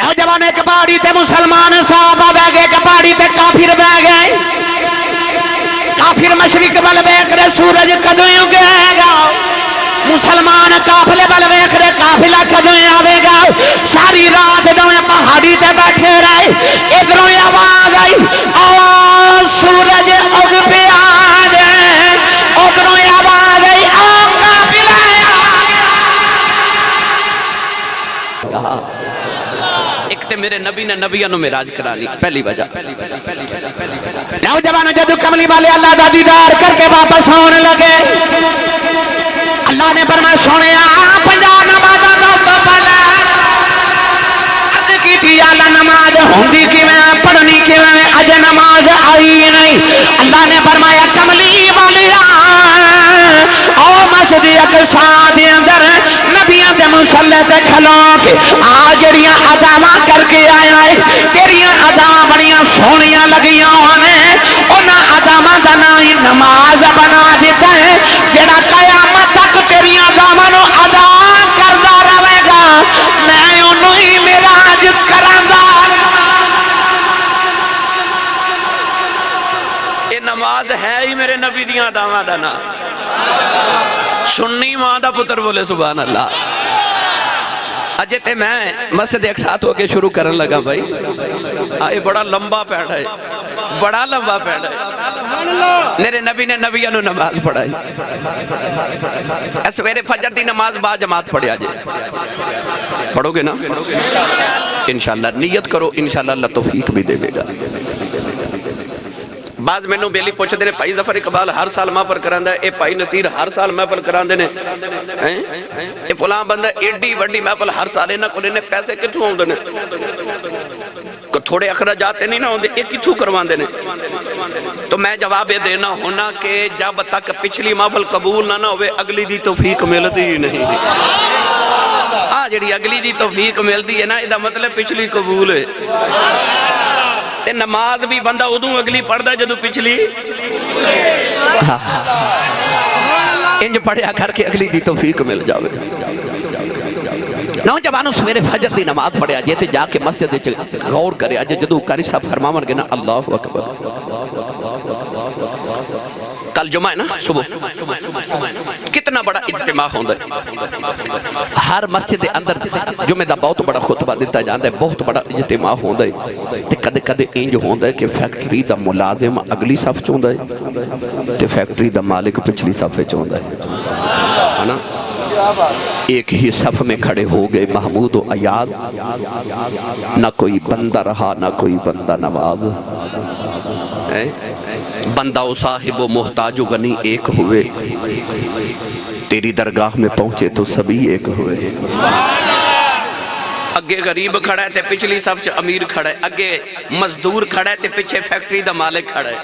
نوجوان ایک پہاڑی تے مسلمان صحابہ بہ گئے، ایک پہاڑی تے کافر بہ گئے. کافر مشرق بل ویکھ رہے سورج کدوں اگے گا، مسلمان قافلے بل ویکھ رہے قافلہ کدوں آوے گا. ساری رات دوویں پہاڑی تے بیٹھے رہے. ادھروں آواز آئی او سورج اگ پیا جائے، ادھروں آواز آئی او قافلہ ایک تے میرے نبی نے نبیوں نو معراج کرانی پہلی وجہ. نوجوان جدو کملی والے اللہ دا دیدار کر کے واپس ہونے لگے، اللہ نے فرمایا سونے 50 نمازاں دا تو پہلے عرض کی تھی اللہ نماز ہوندی کیویں پڑھنی کیویں، اج نماز آئی نہیں. اللہ نے فرمایا کملی والے او مسجد اقصی دے اندر نبیاں دے مصلی تے کھلو کے آ جڑیاں اداواں کر کے آیا ہے، تیریاں اداواں بڑیاں سونیاں لگیاں ہونے، انہاں اداواں دا نام ہی نماز بنا دیتا ہے. جڑا قیامت تک تیریاں اداواں نو ادا کردا رہے گا، میں اونوں ہی معراج کراندا. اے نماز ہے ہی میرے نبی دیاں اداواں دا نام. سنی ماں دا پتر بولے سبحان اللہ. اجے تے میں مسجد ایک ساتھ ہو کے شروع کرن لگا بھائی. آئے بڑا لمبا پیڑ ہے، بڑا لمبا پیڑ ہے. میرے نبی نے نبیوں نو نماز پڑھائی. سویرے فجر دی نماز با جماعت پڑھیا جے. پڑھو گے نا انشاءاللہ؟ نیت کرو انشاءاللہ اللہ توفیق بھی دے گا. بعض میں نو بیلی پوچھتے ہیں بھائی ظفر اقبال ہر سال محفل کراندہ ہے، اے بھائی نصیر ہر سال محفل کراندے نے، اے فلاں بندہ ایڈی وڈی محفل ہر سال انہاں کو لینے پیسے کتھوں ہوندے نے؟ تھوڑے اخراجات نہیں نہ ہوندے، ایک کتھوں کرواندے نے؟ تو میں جواب یہ دینا ہونا کہ جب تک پچھلی محفل قبول نہ ہوئے اگلی دی توفیق ملدی ہی نہیں. جڑی اگلی دی توفیق ملدی ہے نا، ادا مطلب پچھلی قبول ہے. تے نماز بھی بندہ ادوں اگلی پڑھ دا جدو پچھلی انج پڑھیا کر کے اگلی دی توفیق مل جاوے. نوجوانوں سویرے فجر دی نماز پڑھیا جے تے جا کے مسجد غور کرے. اج جدو قاری صاحب فرماون گے نا اللہ اکبر، کل جمعہ ہے نا صبح، کتنا بڑا اجتماع ہوندہ ہے. ہر مسجد اندر جمعہ دا بہت بڑا خطبہ دیتا جاندہ ہے، بہت بڑا اجتماع ہوندہ ہے. تے کدے کدے انج ہوندہ ہے کہ فیکٹری دا ملازم اگلی صف چوندہ ہے تے فیکٹری دا مالک پچھلی صف چوندہ ہے نا. ایک ہی صف میں کھڑے ہو گئے محمود و ایاز، نہ کوئی بندہ رہا نہ کوئی بندہ نواز. بندہ و صاحب و محتاج و غنی ایک ہوئے، تیری درگاہ میں پہنچے تو سبھی ایک ہوئے. اگے غریب کھڑا ہے تے پچھلی صف چ امیر کھڑا ہے، اگے مزدور کھڑا ہے تے پیچھے فیکٹری دا مالک کھڑا ہے.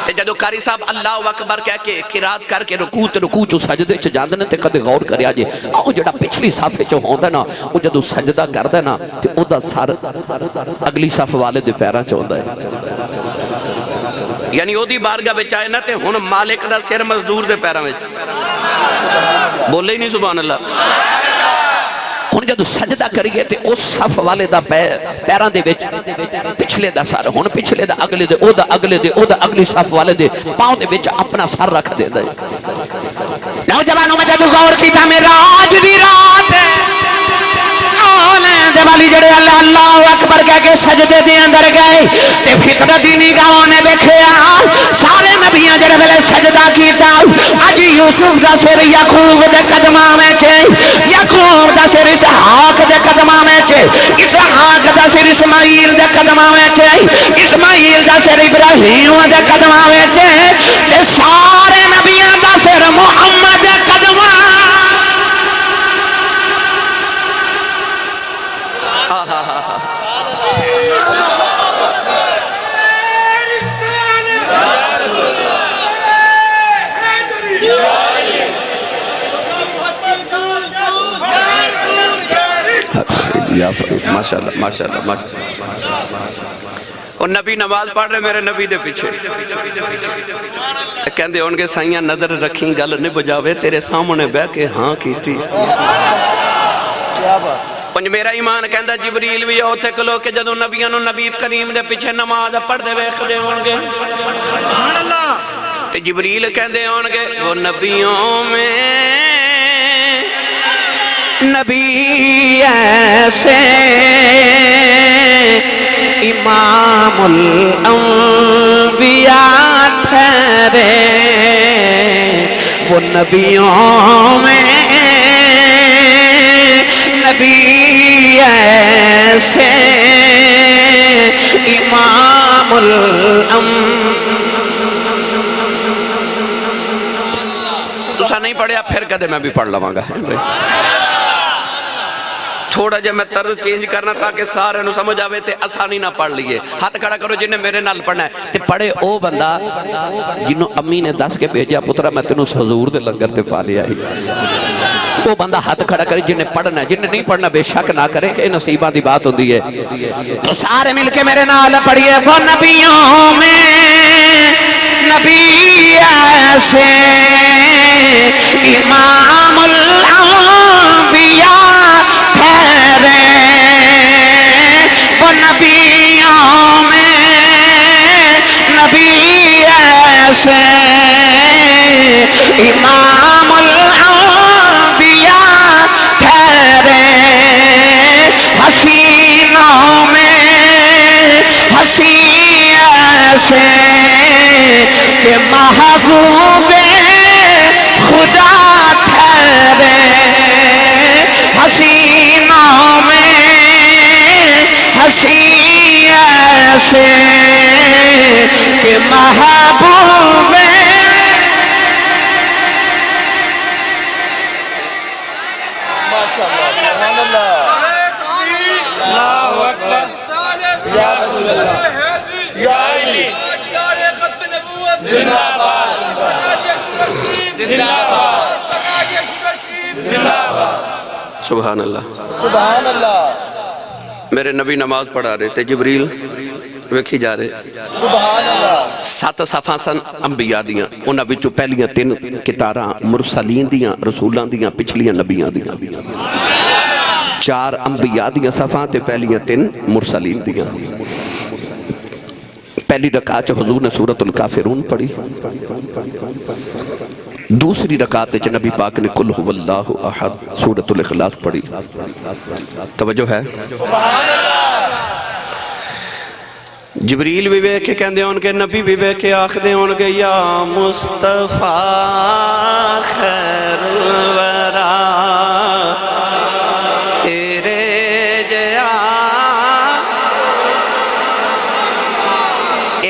تے جدو قاری صاحب اللہ اکبر کہہ کے قرات کر کے رکوع چ سجدے چ جاندے نے تے کدے غور کریا جے او جڑا پچھلی صف چ ہوندا نا، او جدو سجدہ کردا نا تے او دا سر اگلی صف والے دے پیراں چ ہوندا ہے. یعنی او دی بارگاہ وچ آئے نا تے ہن مالک دا سر مزدور دے پیراں وچ. بولے ہی نہیں سبحان اللہ. ہن جدو سجدہ کریے تے اس صف والے دا پیراں دے وچ پچھلے دا سر، ہن پچھلے دا اگلے دے او دا اگلے دے او دا اگلی صف والے دے پاؤں دے وچ اپنا سر رکھ دے دے. نوجوانوں میں جدو غور کیتا میرا آج دی رات ہے دے والی جڑے اللہ اکبر کہہ کے سجدے دے اندر گئے تے فطرت دی نگاہوں نے دیکھیا سارے نبیاں جڑے ویلے سجدہ کیتا. اج یوسف دا سر یعقوب دے قدماں وچ، یعقوب دا سر اسحاق دے قدماں وچ، اسحاق دا سر اسماعیل دے قدماں وچ، اسماعیل دا سر ابراہیم دے قدماں وچ، تے سارے نبیاں دا سر محمد دے قدماں. ماشاءاللہ ماشاءاللہ ماشاءاللہ. اور نبی نماز پڑھ رہے میرے نبی دے پیچھے کہندے ان کے سائیاں نظر رکھیں گل نہیں بجاوے تیرے سامنے بہ کے ہاں کی تھی. انج میرا ایمان کہندا جبریل بھی اوتھے کھلو کے جدوں نبیاں نو نبی کریم دے پیچھے نماز پڑھدے ویکھدے ہون گے سبحان اللہ تے جبریل کہندے ہون گے وہ نبیوں میں نبی ایسے امام الانبیاء ٹھہرے وہ نبیوں میں نبی ایسے امام تسا نہیں پڑھیا پھر کدے میں بھی پڑھ لواں گا تھوڑا جا میں طرز چینج کرنا تاکہ سارے نو سمجھ آوے تے آسانی نہ پڑھ لیے ہاتھ کھڑا کرو جنہیں میرے نال پڑھنا ہے تے پڑھے او بندہ جنہوں امی نے دس کے بھیجا پترہ میں تینوں حضور دے لنگر تے پا لیا ہی وہ بندہ ہاتھ کھڑا کرے جنہیں پڑھنا ہے جنہیں نہیں پڑھنا بے شک نہ کرے کہ نصیبہ دی بات ہوندی ہے تو سارے مل کے میرے نال پڑھئے وہ نبیوں میں نبی ایسے امام الانبیاء ٹھہرے وہ نبیوں میں نبی ایسے امام الانبیاء ٹھہرے حسینوں میں حسین ایسے کہ محبوب خدا ٹھہرے حسینوں میں حسین ایسے کہ محبوب سبحان اللہ سبحان اللہ میرے نبی نماز پڑھا رہے تھے جبریل ویکھی جا رہے سبحان اللہ 7 صفحہ سن انبیاء دیاں انہاں وچوں پہلیاں 3 کتاراں مرسلین دیاں رسولاں دیاں پچھلیاں نبیاں دیاں 4 انبیاء دیاں صفحہ تے پہلیاں 3 مرسلین دیاں پہلی رکعت حضور نے سورۃ الکافرون پڑھی دوسری رکعت نبی پاک نے قل هو اللہ احد سورۃ الاخلاص پڑھی توجہ ہے جبریل بھی ویکھے کہندے ہون کے نبی بھی ویکھے آکھدے ہون کے یا مصطفیٰ خیر الورا تیرے جیا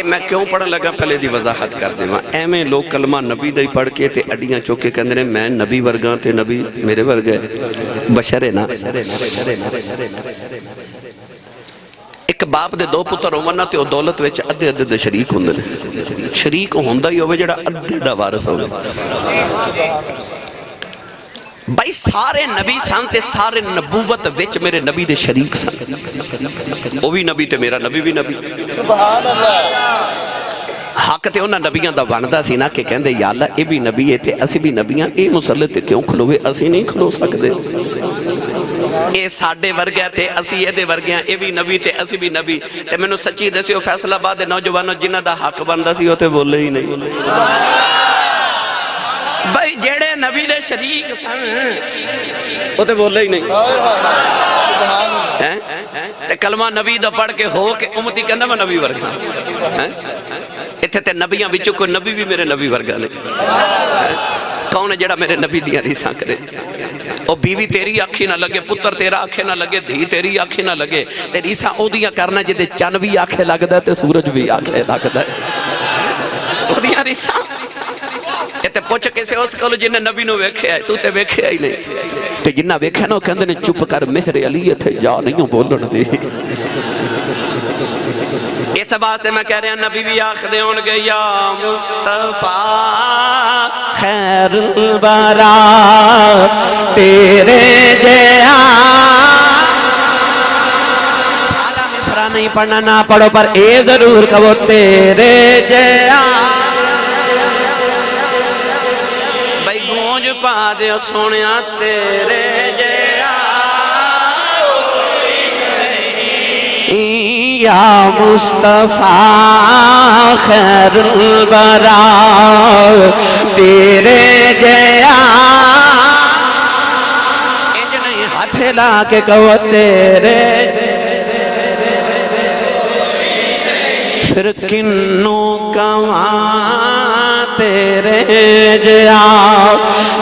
میں کیوں پڑھن لگا پہلے دی وضاحت کر دے ماں ایمیں لوگ کلمہ نبی دائی پڑھ کے تے اڈیاں چوکے کہندے نے میں نبی ورگاں تے نبی میرے ورگے بشر ہے نا ایک باپ دے 2 پتر ہونا تے او دولت وچ ادھے ادھے دے شریک ہوندے نے شریک ہوندا ہی ہوئے جڑا ادھے دا وارث ہوئے بھائی سارے نبی سان تے سارے نبوت وچ میرے نبی دے شریک سان او بھی نبی تے میرا نبی بھی نبی سبحان اللہ حق تے انہاں نبیاں دا بندا سی نا کہ کہندے یا اللہ اے بھی نبی ہے تے اسی بھی نبیاں اے مسلط تے کیوں کھلوے اسی نہیں کھلو سکدے اے ساڈے ورگے تے اسی اے دے ورگے اے بھی نبی تے اسی بھی نبی تے مینوں سچی دسیو فیصل آباد دے نوجوانوں جنہاں دا حق بندا سی او تے بولے ہی نہیں بھائی جیڑے نبی دے شریک سن وہ تے بولے ہی نہیں تے کلمہ نبی دا پڑھ کے ہو کہ امتی کہندہ میں نبی ورگا اتھے تے نبیاں بچوں کو نبی بھی میرے نبی ورگا نے کون ہے جڑا میرے نبی دیاں ریساں کرے او بیوی تیری آنکھی نہ لگے پتر تیرا آنکھیں نہ لگے دھی تیری آنکھیں نہ لگے تے ریساں او دیاں کرنا جدے چن بھی آنکھیں لگ دا تے سورج بھی آنکھیں لگ دا او دیاں ریساں تے پوچھ کیسے اس کولو جنہیں نبی نو ویکھے آئے تو تے ویکھے آئی نہیں تے جنہ ویکھے نا کہندے نے چپ کر مہر علی تھے جا نہیں بولن دے اس بات میں کہہ رہے ہیں نبی بھی آخدے ہون گے یا مصطفیٰ خیر الورا تیرے جیا سارا مصرع نہیں پڑھنا نہ پڑھو پر اے ضرور کہو تیرے جیا بھائی گونج پا دے سونیا تیرے جیا یا مصطفیٰ خیر الورا تیرے جیا انج نہیں ہاتھ لا کے کہو تیرے پھر کنوں کہاں تیرے جیا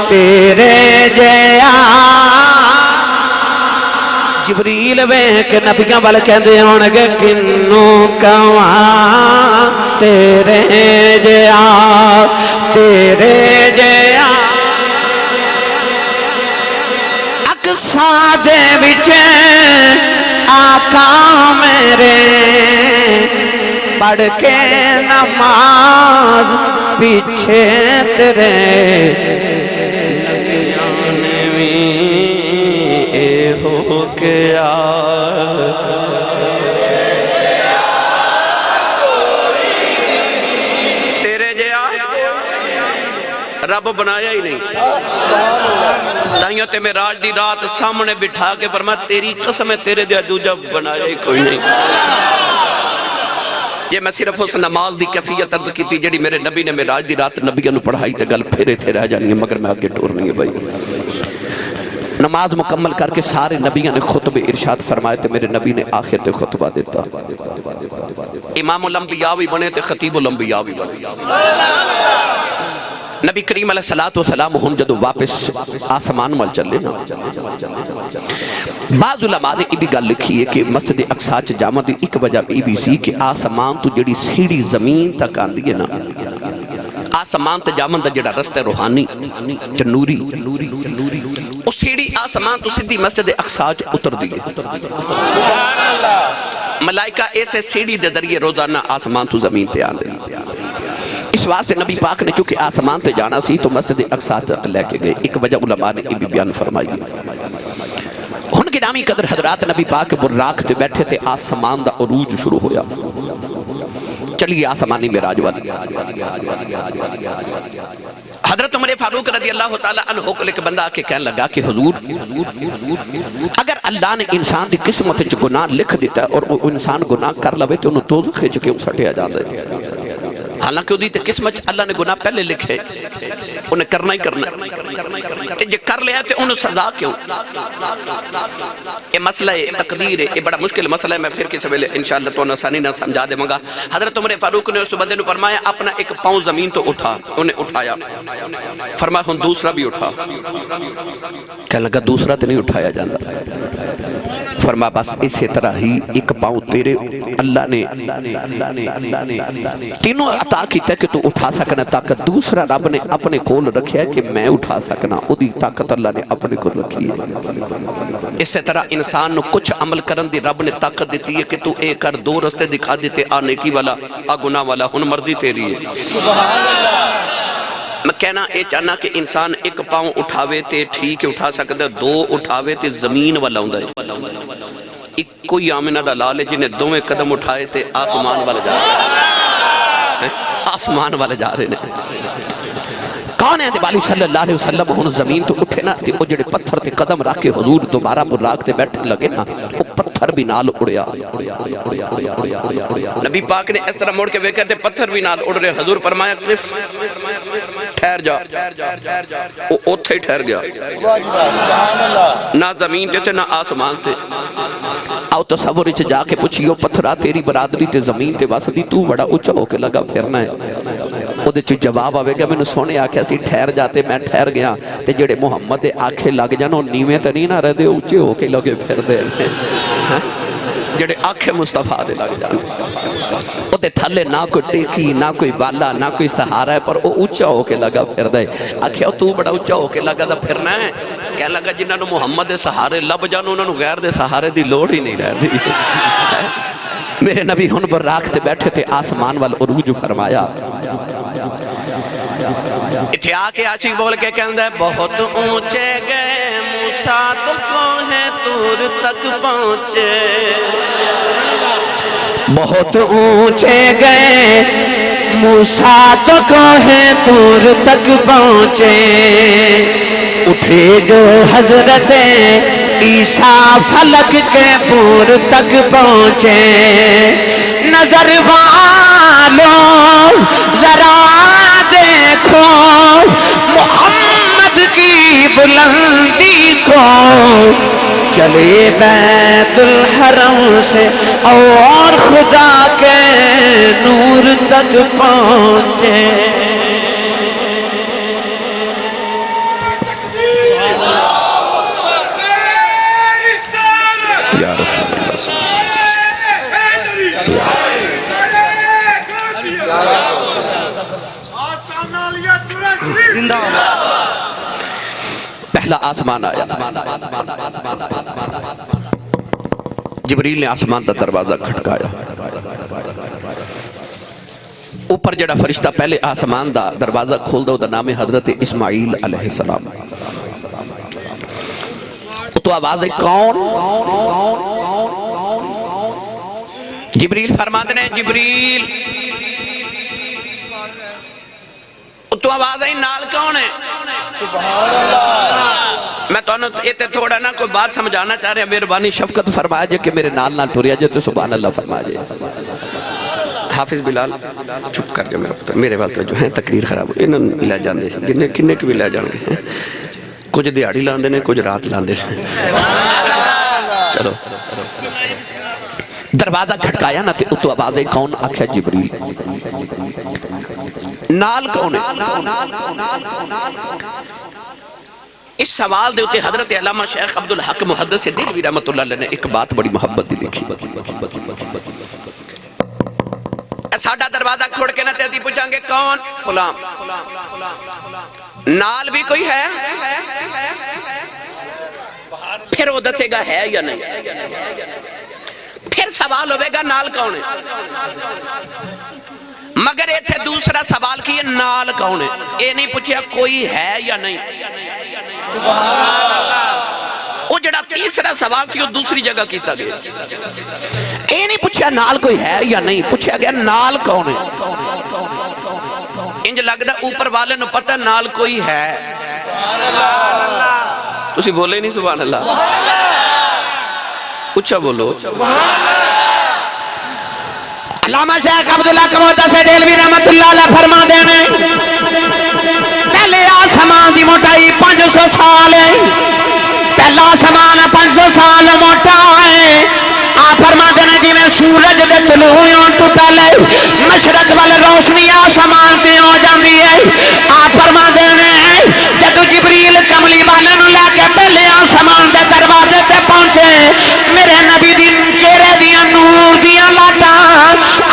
تیرے جیا جبریل ویکھ نبیاں وال کہندے ہونگے کنوں کہاں تیرے جیا تیرے جیا اقصا دے وچ آقا میرے پڑھ کے نماز پیچھے تیرے نبیاں نے بھی اے ہو کیا تیرے جیا رب بنایا ہی نہیں تائیوں تے معراج دی رات سامنے بٹھا کے فرمایا تیری قسم ہے تیرے دیا دوجہ بنایا ہی کوئی نہیں یہ میں صرف اس نماز دی کیفیت عرض کی تھی جڑی میرے نبی نے معراج دی رات نبیوں نے پڑھائی تے گل پھرے تھے رہ جانی ہے مگر میں آگے ٹور نہیں ہے بھائی نماز مکمل کر کے سارے نبیوں نے خطبہ ارشاد فرمائے تے میرے نبی نے آخر تے خطبہ دیتا امام الانبیاء بھی بنے تے خطیب الانبیاء بھی بنے نبی کریم علیہ السلام ہن جدو واپس آسمان مل چلے نا بعض علماء نے یہ بھی گل لکھی ہے کہ مسجد اقصا چ جامع دی ایک وجہ یہ بھی سی کہ آسمان تو جڑی سیڑھی زمین تک آندی ہے نا آسمان تے جامع دا جڑا رستہ روحانی نوری اس سیڑھی آسمان تو سیدھی مسجد اقصا چ اتر دی ہے ملائکہ ایسے سیڑھی دے ذریعے روزانہ آسمان تو زمین تے آندے اس واسطے نبی پاک نے چونکہ آسمان تے جانا سی تو مسجد اقصا تک لے کے گئے ایک وجہ علماء نے یہ بھی بیان فرمائی ہن گرامی قدر حضرات نبی پاک براق تے بیٹھے تے آسمان دا عروج شروع ہویا چلیے آسمانی معراج والی حضرت عمر فاروق رضی اللہ تعالیٰ عنہ کو لے کے بندہ آکے کہنے لگا کہ حضور اگر اللہ نے انسان دی قسمت چ گناہ لکھ دیتا ہے اور وہ انسان گناہ کر لوے تو انہوں دوزخ چ کیوں سٹیا جاندے حالانکہ وہ دیتے قسمت اللہ نے گناہ پہلے لکھے انہیں کرنا ہی کرنا جے کر لیا تو انہوں سزا کیوں یہ مسئلہ ہے تقدیر ہے یہ بڑا مشکل مسئلہ ہے میں پھر کسی ویلے انشاءاللہ تو انہیں آسانی نہ سمجھا دے منگا حضرت عمر فاروق نے اس بندے نے فرمایا اپنا ایک پاؤں زمین تو اٹھا انہیں اٹھایا فرمایا ہن دوسرا بھی اٹھا کہنے لگا دوسرا تو نہیں اٹھایا جاندہ فرمایا بس اسی طرح ہی ایک پاؤں تیرے اللہ نے تینوں عطا کیتا کہ تو اٹھا سکنا طاقت دوسرا رب نے اپنے کول رکھیا ہے کہ میں اٹھا سکنا او دی طاقت اللہ نے اپنے کول رکھی ہے اسی طرح انسان نو کچھ عمل کرن دی رب نے طاقت دیتی ہے کہ تو ایک کر دو رستے دکھا دیتے آ نیکی والا آ گناہ والا ہن مرضی تیری ہے میں کہنا اے چاہنا کہ انسان ایک پاؤں اٹھاوے تے ٹھیک ہے اٹھا سکتا دو اٹھاوے تے زمین والا ہوں ہے ایک کوئی آمنہ دا لال ہے جنہیں دو میں قدم اٹھائے تے آسمان والے جا رہے ہیں آسمان والے جا رہے ہیں کون ہے والی صلی اللہ علیہ وسلم ہن زمین تو اٹھے نا تے وہ جڑے پتھر تے قدم رکھ کے حضور دوبارہ براق تے بیٹھے لگے نا وہ پتھر بھی نال اڑیا نبی پاک نے اس طرح موڑ کے ویکھا تے پتھر بھی نال اڑ رہے حضور فرمایا قف ٹھہر جا وہ اوتھے ہی ٹھہر گیا نہ زمین تے نہ آسمان تے آؤ تصور اچھ جا کے پوچھئیو پتھرہ تیری برادری تے زمین تے واسدی تو بڑا اچھا ہو کے لگا پھرنا ہے او دے چو جواب آوے گا میں نے سونے آکھے اسی ٹھہر جاتے میں ٹھہر گیا تے جڑے محمد دے آنکھیں لگ جانو نیمیں تے نہیں نہ رہ دے اچھے ہو کے لگے پھر دے جڑے آنکھیں مصطفیٰ دے لگ جانے او دے تھلے نہ کوئی ٹیکی نہ کوئی بالا نہ کوئی سہارا ہے پر او اچھا ہو کے لگا پھر دے آنکھیں تو بڑا اچھا ہو کے لگا دا پھرنا ہے کہہ لگا جنہاں نو محمد دے سہارے لب جانو انہاں نو غیر دے سہارے دی لوڑ ہی نہیں رہ دی میرے نبی ہن براق تے بیٹھے تے آسمان وال عروج فرمایا اتھے آکے آچی بول کے کہندہ ہے بہت اونچے گئے موسیٰ تو کوہ طور تک پہنچے بہت اونچے گئے موسیٰ تو کوہ طور تک پہنچے اٹھے جو حضرت عیسیٰ فلک کے پور تک پہنچے نظر والوں ذرا دیکھو محمد کی بلندی کو چلے بیت الحرم سے اور خدا کے نور تک پہنچے پہلا آسمان آیا جبریل نے آسمان کا دروازہ کھٹکایا اوپر جڑا فرشتہ پہلے آسمان دا دروازہ کھول دا نام حضرت اسماعیل علیہ السلام تو آواز ہے کون جبریل فرماتے ہیں جبریل تو آواز ہے نال کون ہے میں تو تھوڑا نا کوئی بات سمجھانا چاہ رہے ہیں مہربانی شفقت فرمایا جائے کہ میرے نال نہ ٹوریا جائے تو سبحان اللہ فرمایا جائے حافظ بلال چپ کر جائے میرے والد جو ہیں تقریر خراب ہوئی انہوں نے لے جاندے جنہیں کنے کے بھی لے جاندے ہیں کچھ دیہڑی لاندے نے کچھ رات لاندے ہیں چلو دروازہ کھٹکایا نا تو آواز ہے کون آکھیا جبریل نال کون ہے اس سوال دے ہوتے حضرت علامہ شیخ عبدالحق محدث دہلوی رحمت اللہ علیہ نے ایک بات بڑی محبت دی لکھی ساڑھا دروازہ کھوڑ کے نہ تیتی پوچھیں گے کون فلان نال بھی کوئی ہے پھر وہ دسے گا ہے یا نہیں پھر سوال ہوئے گا نال کون ہے مگر یہ تھے دوسرا سوال کیے نال کون ہے یہ نہیں پوچھا کوئی ہے یا نہیں وہ جڑا تیسرا سوال تھی وہ دوسری جگہ کیتا گیا یہ نہیں پوچھا نال کوئی ہے یا نہیں پوچھا گیا نال کون ہے انج لگتا اوپر والے نو پتہ نال کوئی ہے تسی بولے نہیں سبحان اللہ اچھا بولو علامہ شیخ عبداللہ کموتا سے دہلوی رحمت اللہ علیہ فرما دینے پہلے آسمان دی موٹائی 500 سال ہے پہلا آسمان 500 سال موٹا ہے آپ فرما دینے جی میں سورج دے طلوعوں ٹوٹا لے مشرق والے روشنی آسمان تے ہو جاندی ہے آپ فرما دینے جدو جبریل کملی والے نو لے کے پہلے آسمان دے دروازے تے پہنچے میرے نبی دی چہرے دیا نور دیا لاٹا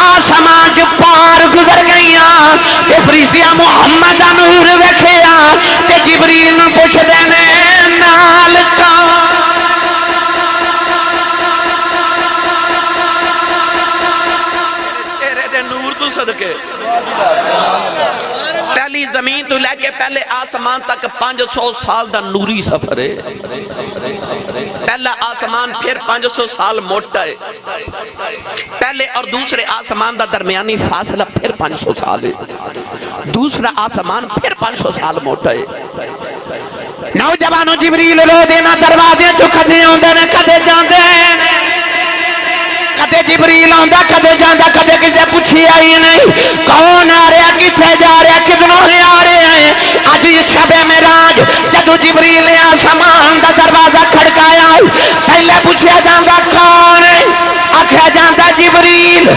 آسمان جو پار گزر گئیاں تے فرشتیاں محمد دا نور ویکھیا تے جبریل نو پوچھ دینے نال کون صدقے پہلی زمین تو لے کے پہلے آسمان تک 500 سال دا نوری سفر ہے پہلا آسمان پھر 500 سال موٹا ہے پہلے اور دوسرے آسمان دا درمیانی فاصلہ پھر 500 سال ہے دوسرا آسمان پھر 500 سال موٹا ہے نوجوانوں جبریل رو دینا دروازے جو کدے ہوندے نے کدے جاندے کدے جبریل آندا کدے جاندا کدے کسے پوچھی آئی نہیں کون آ رہا کتنے جا رہا کتنوں سے آ رہے ہیں اج شب معراج جدو جبریل نے آسمان دا دروازہ کھڑکایا پہلے پوچھیا جاندا کون ہے آکھیا جاندا جبریل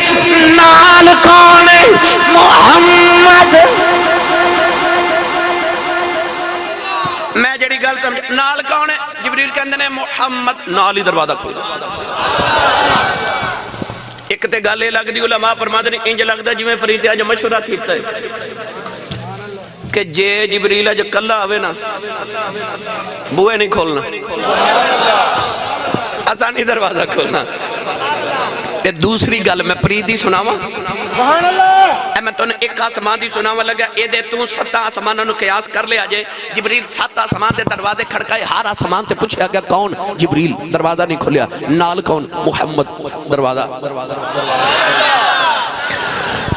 نال کون ہے محمد میں جڑی گل سمجھ نال کون ہے جبریل کہندے نے محمد نال ہی دروازہ کھولا ایک تے گالے لگ دی علماء فرماتے ہیں انج لگدا جویں فرشتے اج مشورہ کیتا ہے کہ جے جبریل اج کلا آوے نا بوئے نہیں کھولنا آسانی دروازہ کھولنا تے دوسری گل میں پریدی سناواں سبحان اللہ میں تو نے ایک آسمان دی سناواں لگا اے دے تو 7 آسماناں نو قیاس کر لے اجے جبریل 7 آسمان دے دروازے کھڑکائے ہر آسمان تے پوچھیا گیا کون جبریل دروازہ نہیں کھولیا نال کون محمد دروازہ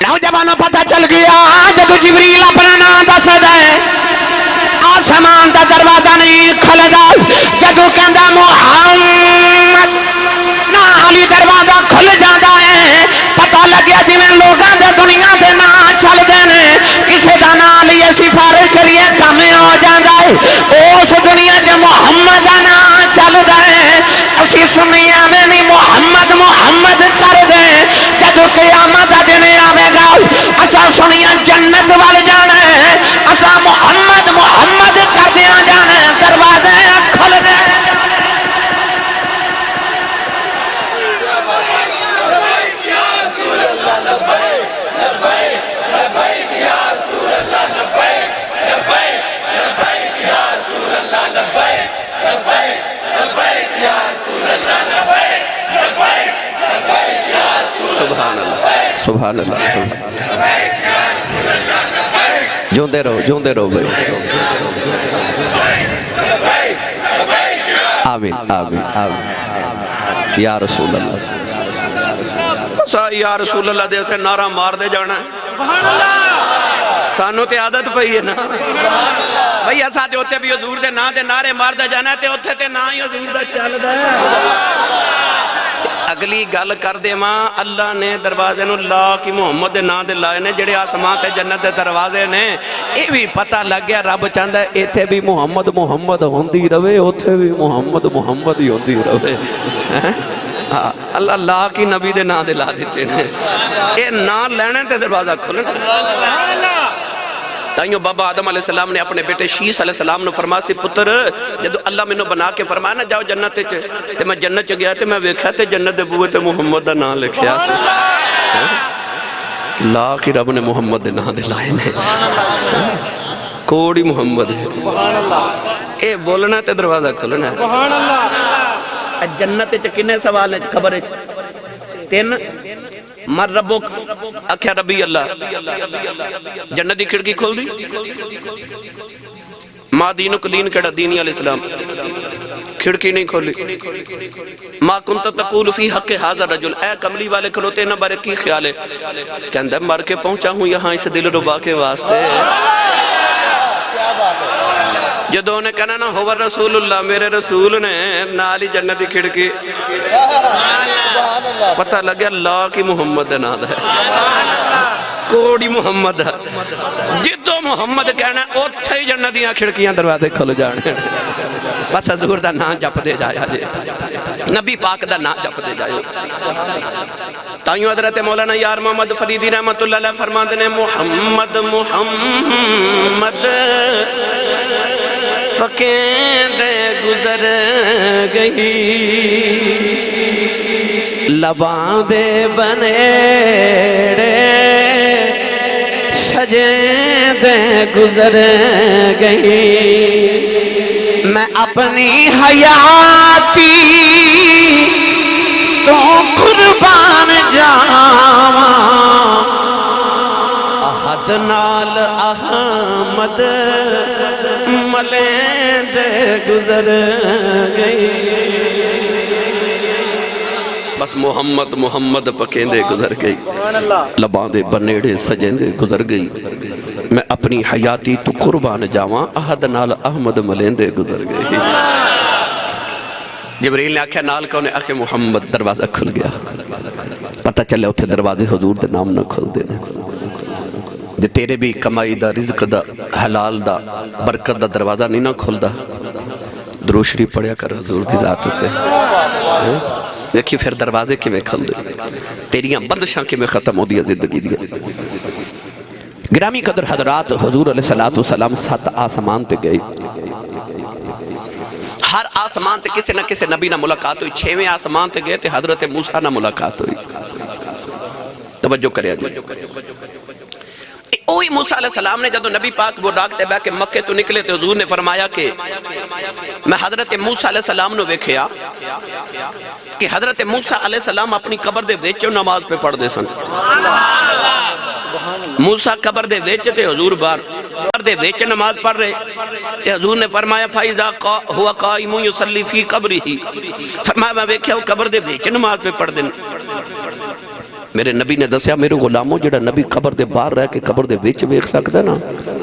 نوجوانوں پتہ چل گیا جب جبریل اپنا نام دسدا ہے آسمان دا دروازہ نہیں کھلدا جدو کہندا محمد نال دروازہ کھل جاتا ہے پتہ لگیا جی میں لوگاں دے دنیا دے نا چل دے نے کسے دا نا لیے سفارش کریے کام ہو جاتا ہے اس دنیا دے محمد دا نا چل دے اسی سنیاں میں نہیں محمد محمد کر دے جدو قیامت دا دن آوے گا اسا سنیاں جنت وال جانا ہے اسا محمد محمد کر دیا جانا ہے دروازے کھل دے سبحان اللہ جوندے رہو بھائی آمین آمین آمین یا رسول اللہ یا رسول اللہ دے سے نعرہ مار دے جانا ہے سانو تے عادت پئی ہے نا بھئی ایسا دے ہوتے بھی حضور دے نا دے نعرے مار دے جانا ہے تے ہوتے تے نا ہی حضور دا چل دے اگلی گل کر دے ماں اللہ نے دروازے نو لا کی محمد دے نا دے لائے نے جڑے آسمان تے جنت دے دروازے نے اے بھی پتہ لگ گیا رب چاہتا ہے ایتھے بھی محمد محمد ہوندی روے اوتھے بھی محمد محمد ہی ہوندی روے اللہ لا کی نبی دے نا دے لا دیتے ہیں اے نا لینے تے دروازہ کھلنے تائیوں بابا آدم علیہ السلام نے اپنے بیٹے شیس علیہ السلام نے فرمایا سی پتر جدو اللہ میں نے بنا کے فرمایا نا جاؤ جنت چے تے میں جنت چے گیا تے میں ویکھا تے جنت دے بوئے تے محمد دا نا لکھیا سی لا کی رب نے محمد دے نا دے لائے نے کوڑی محمد ہے اے بولنا تے دروازہ کھلنا ہے جنت چے کنے سوال ہے خبر ہے تین مر ربک اکھیا ربی اللہ جنت دی کھڑکی کھول دی ما دینک دین کڑا دینی علیہ السلام کھڑکی نہیں کھولی ما کنت تقول فی حق حاضر رجل اے کملی والے کھلوتے نہ بارے کی خیال ہے کہندہ مر کے پہنچا ہوں یہاں اس دل ربا کے واسطے جدو نے کہنا نا ہوا رسول اللہ میرے رسول نے نالی جنت دی کھڑکی پتہ لگیا اللہ کی محمد ناد ہے کوڑی محمد ہے جدو محمد کہنا اوتھے ہی جنت دیاں کھڑکیاں دروازے کھل جانے بس حضور دا نا جپ دے جایا جے نبی پاک دا نا جپ دے جایا تائیوں حضرت مولانا یار محمد فریدی رحمت اللہ علیہ فرماتے نے محمد محمد پکیں دے گزر گئی لباں دے بنیڑے سجیں دے گزر گئی میں اپنی حیاتی تو قربان جاواں احد نال احمد ملیں دے گزر گئی بس محمد محمد پکیں دے گزر گئی لباں دے بنیڑے سجیں دے گزر گئی میں اپنی حیاتی تو قربان جاواں احد نال احمد ملیں دے گزر گئی جبریل نے آکھیا نال کہنے آکھے محمد دروازہ کھل گیا پتہ چلے اتھے دروازے حضور دے نام نہ کھل دینے جے تیرے بھی کمائی دا رزق دا حلال دا برکت دا دروازہ نہیں نہ کھل دا درود شریف پڑھیا کر حضور دی ذات سے دیکھیں پھر دروازے کی میں کھل دے تیریاں بندشاں کی میں ختم ہو دیا زندگی دیا گرامی قدر حضرات حضور علیہ السلام 7 آسمان تے گئی ہر آسمان تے کسے نہ کسے نبی نہ ملاقات ہوئی 6ویں آسمان تے گئے تے حضرت موسیٰ نہ ملاقات ہوئی توجہ کریا جی اوہی موسیٰ علیہ السلام نے جدو نبی پاک وہ راکتے بے کہ مکہ تو نکلے تے حضور نے فرمایا کہ میں حضرت موسیٰ علیہ السلام نے ویکھیا کہ حضرت موسیٰ علیہ السلام اپنی قبر دے ویچے نماز پہ پڑھ دے سن موسیٰ قبر دے ویچے تے حضور بار قبر دے ویچے نماز پڑھ رہے تے حضور نے فرمایا فَإِذَا هُوَ قَائِمٌ يُصَلِّي فِي قَبْرِهِ فرمایا میں ویکھیا وہ قبر دے ویچے نماز پہ پڑھ دے میرے نبی نے دسیا میرے غلاموں جڑا نبی قبر دے باہر رہ کے قبر دے وچ ویکھ سکدا نا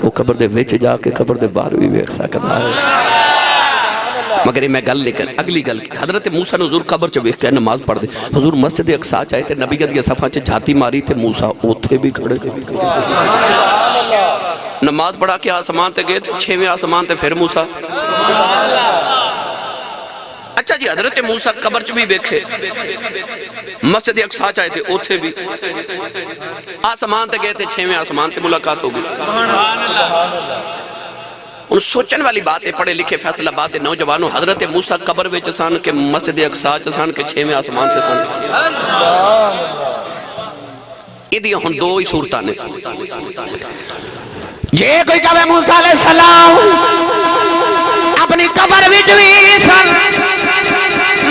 وہ قبر دے وچ جا کے قبر دے باہر بھی ویکھ سکدا ہے مگر یہ میں گل نہیں کر اگلی گل کی حضرت موسیٰ نے حضور قبر چ ویکھ کے نماز پڑھ دی حضور مسجد اقصی چ آئے تے نبی دی صفاں چ جھاتی ماری تے موسیٰ اوتھے بھی کھڑے نماز پڑھا کے آسمان تے گئے تے 6ویں آسمان تے پھر موسیٰ اچھا جی حضرت موسیٰ قبر چ بھی ویکھے مسجد اقصی چ آئے تے اوتھے بھی آسمان تے گئے تے 6ویں آسمان تے ملاقات ہو گئی ان سوچن والی بات ہے پڑھے لکھے فیصلہ بات ہے نوجوانوں حضرت موسیٰ قبر وچ سن کے مسجد اقصی چ سن کے 6ویں آسمان تے سن ایدی ہن دو ہی صورتاں نے جے کوئی کہے موسیٰ علیہ السلام اپنی قبر وچ وی سن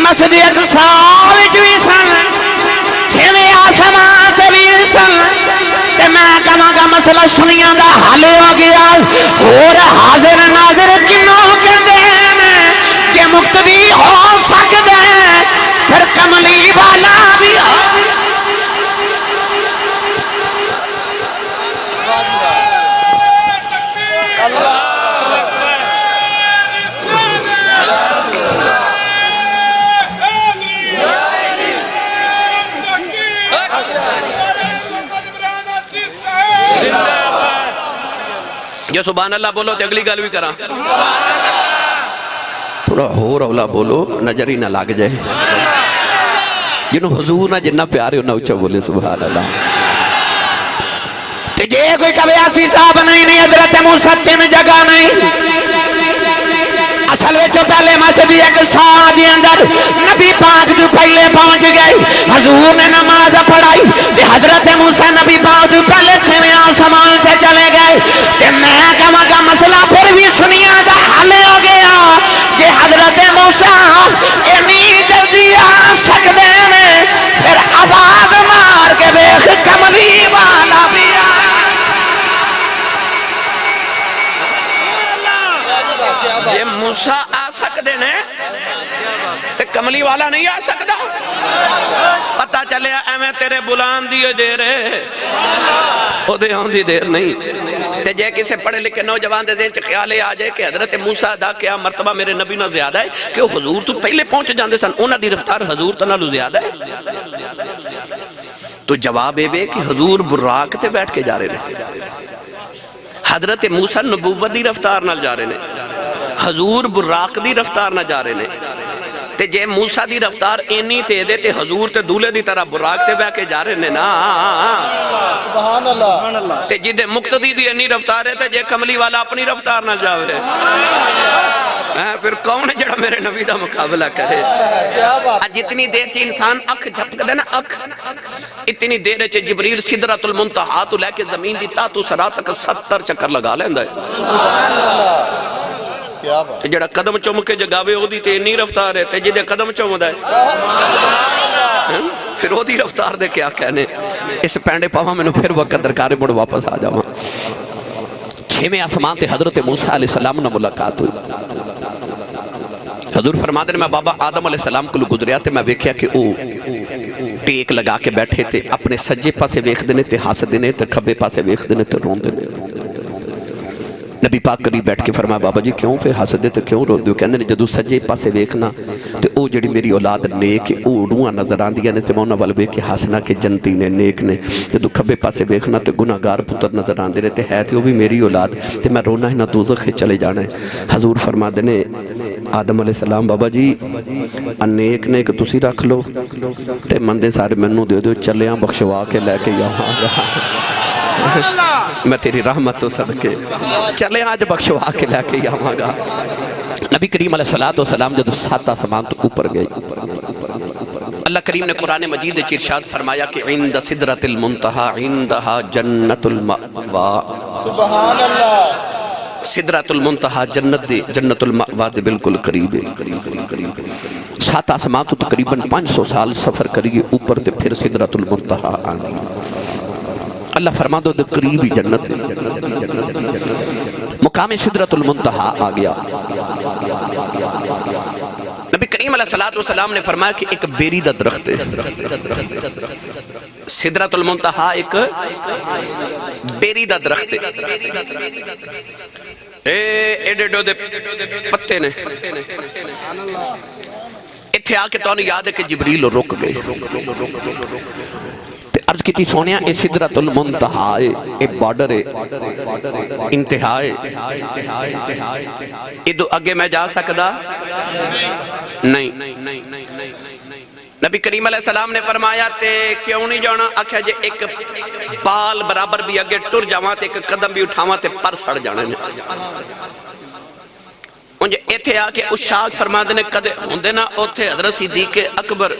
مسجد اقصی وچ وی سن 6ویں آسمان تے وی سن تے میں کہاں گا مسئلہ سنیاں دا حل ہو گیا اور حاضر ناظر کنوں کہندے ہیں کہ مقتدی ہو سکدا ہے پھر کملی والا بھی ہو یہ سبحان اللہ بولو تے اگلی گل بھی کراں تھوڑا ہو رولا بولو نظر ہی نہ لگ جائے جنہوں حضور نہ جنہ پیارے ہو نہ اچھا بولے سبحان اللہ تے جے کوئی کبھی ایسی صاحب نہیں حضرت موسیٰ تین جگہ نہیں اصل وچ پہلے مسجد اقصی دے اندر نبی پاک تو پہلے پہنچ گئے حضور نے نماز پڑھائی تے حضرت موسیٰ نبی پاک تو پہلے 6ویں آسمان تے چلے گئے تے میں کہاں گا مسئلہ پھر بھی سنیا دا حل ہو گیا کہ حضرت موسیٰ اتنی جلدی آ سکتے ہیں پھر آواز مار کے ویکھ کملی والا بھی یہ موسیٰ آ سکتے ہیں تے کملی والا نہیں آ سکتا پتہ چلے میں تیرے بلان دیئے دے رہے او دے آن دی دیر نہیں تے جے کسے پڑھے لکھے نوجوان دے ذہن چ خیالے آ جائے کہ حضرت موسیٰ دا کیا مرتبہ میرے نبی نہ زیادہ ہے کہ حضور تو پہلے پہنچ جاندے سن انہاں دی رفتار حضور تو نالو زیادہ ہے تو جواب اے کہ حضور براق تے بیٹھ کے جا رہے ہیں حضرت موسیٰ نبوت دی رفتار نال جا رہے ہیں حضور براق دی رفتار نہ جا رہے ہیں تے جے موسیٰ دی رفتار اینی تے دے تے حضور تے دولے دی طرح براق تے بے کے جا رہے ہیں نا سبحان اللہ تے جدے مقتدی دی اینی رفتار ہے تے جے کملی والا اپنی رفتار نہ جاوے پھر کون ہے جڑا میرے نبی دا مقابلہ کرے جتنی دیر چی انسان اکھ جھپک دے نا اکھ اتنی دیر چی جبریل صدرۃ المنتہا تو لے کے زمین دی تا تو سرا تک 70 چکر لگا لیندہ ہے تے جڑا قدم چوم کے جگاوے ہو دی تے نہیں رفتار ہے تے جدے قدم چوم دا ہے پھر ہو دی رفتار دے کیا کہنے اس پینڈے پاہاں میں نے پھر وقت درکارے بڑھ واپس آ جاؤں 6ویں آسمان تے حضرت موسیٰ علیہ السلام نے ملاقات ہوئی حضور فرما دے میں بابا آدم علیہ السلام کو گزریا تے میں ویکھیا کہ او ٹیک لگا کے بیٹھے تے اپنے سجے پاسے ویکھ دینے تے ہاس دینے تے کھبے پاسے ویکھ دینے تے رون دینے نبی پاک قریب بیٹھ کے فرمایا بابا جی کیوں پھر ہس دے تو کیوں رو دیو کہندے نے جدو سجے پاسے ویکھنا تے او جڑی میری اولاد نیک او روحاں نظر آندیاں نے تے میں انہاں ول ویکھ کے ہسنا کہ جنتی نے نیک نے جدو کھبے پاسے ویکھنا تے گناہگار پتر نظر آندے نے تے ہے تے او بھی میری اولاد تے میں رونا ہی نہ دوزخ چلے جانا ہے حضور فرما دے نے آدم علیہ السلام بابا جی نیک نیک تسی رکھ لو تے مندے سارے منوں دے دو چلیاں بخشوا کے لے کے یہاں میں تیری رحمت تو صدقے چلے آج بخشوا کے لے کے یہاں گا نبی کریم علیہ السلام جب 7 آسمان تو اوپر گئے اللہ کریم نے قرآن مجید ارشاد فرمایا کہ عند صدرۃ المنتہا عندہا جنت المأوا سبحان اللہ صدرۃ المنتہا جنت المأوا دے بالکل قریب 7 آسمان تو تقریباً 500 سال سفر کریے اوپر دے پھر صدرۃ المنتہا آندھی اللہ فرما دو دے قریبی جنت مقام صدرۃ المنتہا آ گیا نبی کریم علیہ السلام نے فرمایا کہ ایک بیری دا درخت ہے سدرۃ المنتہا ایک بیری دا درخت ہے، ایڈے ڈو دے پتے نے، اتھے آ کے تو انہوں یاد ہے کہ جبریل رک گئے، عرض کی تھی سونیا اے سدرۃ المنتہا اے بارڈر ہے، انتہا ہے، ادھو اگے میں جا سکدا نہیں۔ نبی کریم علیہ السلام نے فرمایا تے کیوں نہیں جانا؟ آکھا جے ایک بال برابر بھی اگے ٹر جاواں تے ایک قدم بھی اٹھاواں تے پر سڑ جانا ہے۔ انجھے ایتھے آ کے اشاق فرما دینے کدے ہوندے نا اوتھے حضرت صدیق اکبر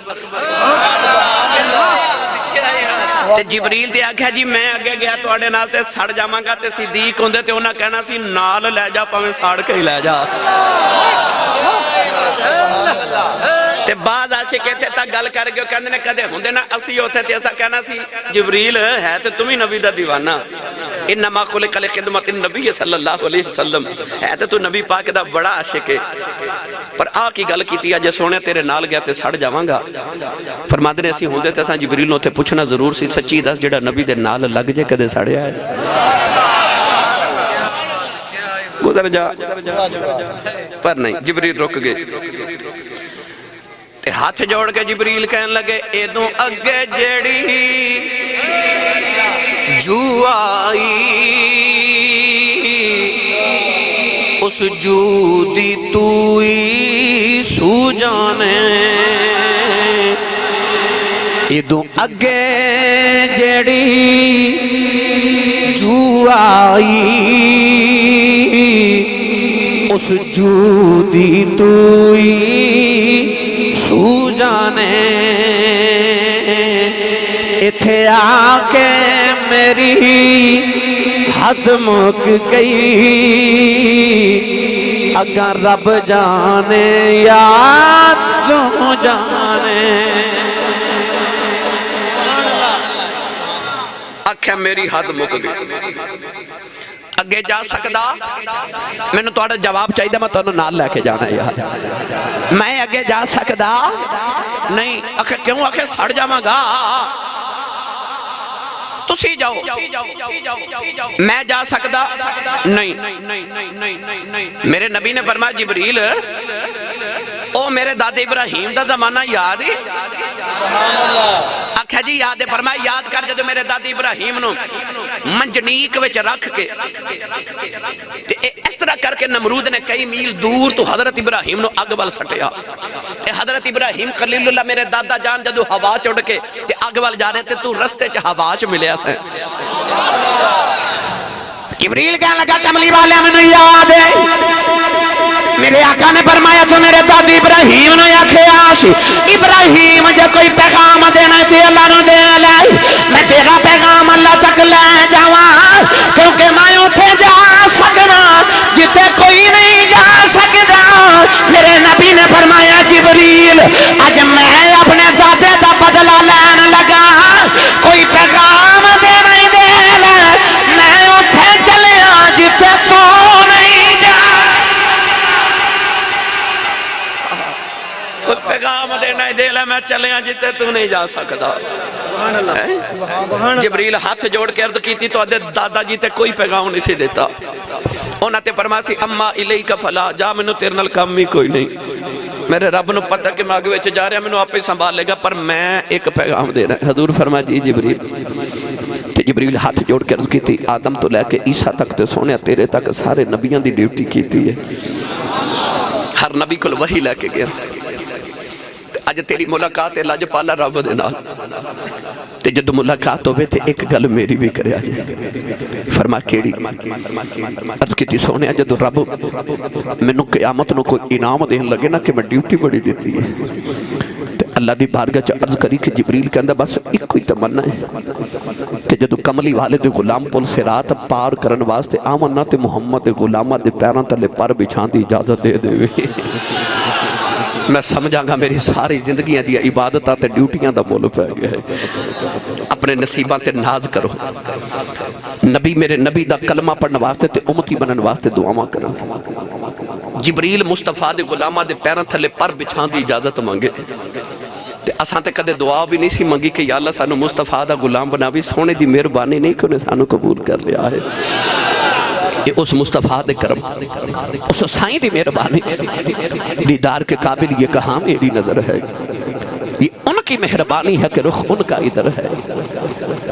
تے جبریل تے آکھا جی میں اگے گیا تو آڑے نال تے سڑ جاواں گا، تے صدیق ہوندے تے انہاں کہنا سی نال لے جا پاویں ساڑ کے ہی لے جا۔ تے بعد آشے کہتے تا گل کر گئے کہندے نے کدے ہوندے نا اسی ہوتے تے ایسا کہنا سی جبریل ہے تے تمہیں نبی دا دیوانہ، انما خلق لخدمت النبی صلی اللہ علیہ وسلم، ہے تے تو نبی پاک دا بڑا عاشق ہے، پر آ کی گل کیتی اجے سونے تیرے نال گیا تے سڑ جاواں گا۔ فرماندے نے اسی ہوندے تے اساں جبریل نوں تے پوچھنا ضرور سی سچی دس جڑا نبی دے نال لگ جے کدے سڑیا ہے؟ گزر جا، پر نہیں، جبریل رک گئے تے ہاتھ جوڑ کے جبریل کہن لگے ایدوں اگے جیڑی جو آئی اس جو دی توئی سو جانے، ایدوں اگے جیڑی جو آئی اس جو دی توئی سو جانے، اتھے آکے میری حد مک گئی، اگر رب جانے یا تو جانے، آکھیں میری حد مک گئی، اگے جا سکدا؟ میں نے توڑا جواب چاہی دا میں تو نال لے کے جانا ہے یار، میں اگے جا سکدا؟ نہیں، آکھے کیوں؟ آکھے سڑ جاواں گا، تسی جاؤ، میں جا سکدا؟ نہیں۔ میرے نبی نے فرمایا جبریل او میرے داد ابراہیم دا زمانہ یاد ہی؟ آکھا جی یاد ہے، فرمایا یاد کر جدو میرے داد ابراہیم نو منجنیک وچ رکھ کے اس طرح کر کے نمرود نے کئی میل دور تو حضرت ابراہیم نو اگ وال سٹیا، حضرت ابراہیم خلیل اللہ میرے دادا جان جدو ہوا چڑھ کے اگ وال جا رہے تھے تو رستے چ ہوا چ ملیا سے، جبریل کہنے لگا کملی والے میں یاد ہے میرے آقا نے فرمایا تو میرے دادی ابراہیم نے آکھیا سی ابراہیم جے کوئی پیغام دینا تے اللہ نو دے لے، میں تیرا پیغام اللہ تک لے جاواں، کیونکہ میں اوتھے جا سکنا جتے کوئی نہیں جا سکدا۔ میرے نبی نے فرمایا جبریل اج میں اپنے دادے دا بدلہ لین لگا، کوئی پیغام دینا دے لے، میں اوتھے چلیا جتے تو نہیں جا، کوئی پیغام دینا دے لے، میں چلیا جتے تو نہیں جا سکتا۔ جبریل ہاتھ جوڑ کے عرض کی تھی تو دادا جی تے کوئی پیغام نہیں سے دیتا، انہاں تے فرماسی اما الیک فلا جا، میں نو تیرے نال کام ہی کوئی نہیں، میرے رب نو پتہ کہ میں آگے وچ جا رہا، میں نو آپ ہی سنبھال لے گا، پر میں ایک پیغام دے رہا ہے۔ حضور فرمایا جی جبریل، جبریل ہاتھ جوڑ کے عرض کی تھی آدم تو لے کے عیسیٰ تک تے سونے تیرے تک سارے نبیاں دی ڈیوٹی کی تھی ہے، ہر نبی کو وحی لے کے گیا، اج تیری ملاقات ہے لاج پالا رب دے نال، تے جدو ملاقات ہوئے تے ایک گل میری بھی کرے آجے، فرما کیڑی؟ عرض کی تھی سونے جدو رب میں نو قیامت نو کوئی انعام دین لگے نا کہ میں ڈیوٹی بڑی دیتی ہے، تے اللہ دی بارگاہ چا عرض کری کہ جبریل کے اندر بس ایک کوئی تمنا ہے کہ جدو کملی والے دے غلام پل سرات پار کرن واسطے آمنا تے محمد غلامہ دے پیران تلے پر بچھان دی اجازت دے دے وے، میں سمجھا گا میری ساری زندگیاں دیا عبادتاں تے ڈیوٹیاں دا مول پہ گیا ہے، اپنے نصیباں تے ناز کرو، نبی میرے نبی دا کلمہ پڑھنے واسطے تے امتی بنن واسطے دعاواں کرو، جبریل مصطفیٰ دے غلامہ دے پیران تھلے پر بچھان دی اجازت مانگے، تے اساں تے کدے دعا بھی نہیں سی منگی کہ یا اللہ سانو مصطفیٰ دا غلام بناوی، سونے دی مہربانی نہیں کہ انہیں سانو قبول کر لیا ہے، کہ اس مصطفیٰ دے کرم، اس سائیں دی مہربانی، دیدار کے قابل یہ کہاں میری نظر ہے، یہ ان کی مہربانی ہے کہ رخ ان کا ادھر ہے۔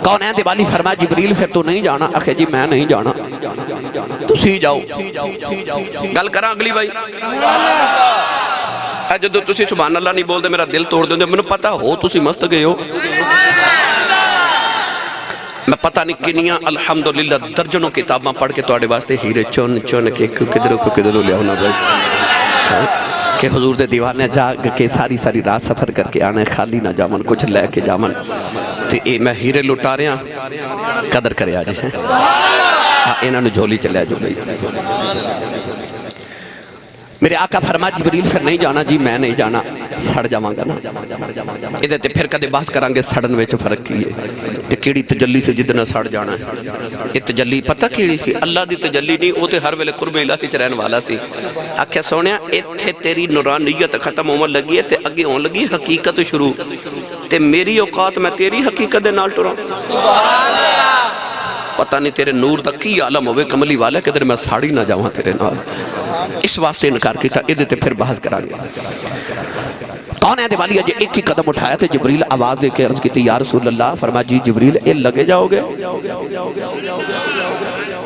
کون ہے دیوالی فرمایا جبریل پھر تو نہیں جانا؟ آخے جی میں نہیں جانا، تسی جاؤ۔ گل کراں اگلی بھائی، جدو تسی سبحان اللہ نہیں بول دے میرا دل توڑ دے، میں پتا ہو تسی مست گئے ہو، میں پتہ نہیں کنیاں الحمدللہ درجنوں کتاباں پڑھ کے توڑے واسطے ہیرے چون چون کے کدھروں لے ہونا بھائی، کہ حضور دے دیوانے جاگ کے ساری ساری رات سفر کر کے آنے، خالی نہ جامن کچھ لے کے جامن، تے اے میں ہیرے لٹا رہے ہیں، قدر کرے آجے ہیں، انہوں نے جھولی چلے جو گئی۔ میرے آقا فرمایا جبریل پھر نہیں جانا جی میں نہیں جانا، سڑ جاواں گا نا، ادھے تے پھر کدے بحث کرانگے سڑن وچ فرق کی ہے، تے کیڑی تجلی سے جتنا سڑ جانا ہے، یہ تجلی پتہ کیڑی سی؟ اللہ دی تجلی نہیں، وہ تے ہر ویلے قرب الہی چ رہن والا سی۔ آکھیا سونیا ایتھے تیری نورانیت ختم ہون لگی ہے تے اگے ہون لگی حقیقت شروع، تے میری اوقات میں تیری حقیقت دے نال ٹراں، پتہ نہیں تیرے نور دا کی عالم ہوئے کملی والا کہ تیرے میں ساڑی نہ جاواں تیرے نال، اس واسطے انکار کیتا، ادھے تے پھر بحث کرانگے۔ کون ہے دیوالی ہے جی ایک ہی قدم اٹھایا تھے، جبریل آواز دے کے عرض کی تھی یا رسول اللہ، فرمایا جی جبریل اے لگے جاؤ گے؟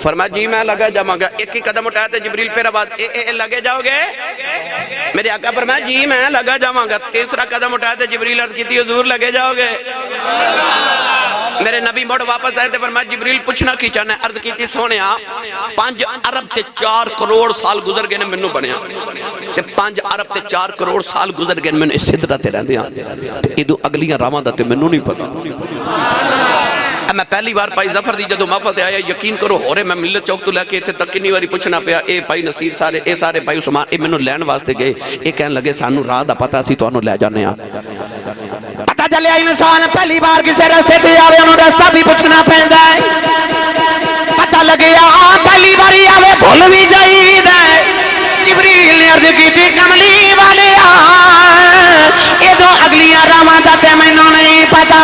فرمایا جی میں لگا جاؤں گا۔ ایک ہی قدم اٹھایا تھے جبریل پھر آواز اے لگے جاؤ گے؟ میرے آقا فرمایا جی میں لگا جاؤں گا۔ تیسرا قدم اٹھایا تھے جبریل عرض کی تھی حضور لگے جاؤ گے؟ میرے نبی موڑ واپس آئے تھے، فرمایا جبریل پوچھنا کی چاہنا ہے؟ عرض کی تھی سونیا 5 ارب تے 4 کروڑ سال گزر گئے نے منو بنیا، تے 5 ارب تے 4 کروڑ سال گزر گئے میں اس سدرہ تے رہن دیا، تے ادو اگلیاں راواں دا تے منو نہیں پتا۔ میں پہلی بار پائی ظفر دی جدو محفل تے آیا، یقین کرو ہو رہے میں ملت چوک تو لے کے تھے تک کنی واری پوچھنا پیا، اے پائی نصیر سارے، اے سارے پائی عثمان، اے منو لین واسطے گئے، اے کہن لگے سانو راہ دا پتا سی تو انو لے جانے آ۔ پتہ چلے انسان پہلی بار کسے رستے تے آوے انو رستہ بھی پوچھنا پیندا ہے، پتہ لگے پہلی باری آوے بھول بھی جائی دے، جبریل نے عرض کی تھی کملی والے ادو اگلیاں راواں دا تے مینوں نہیں پتا،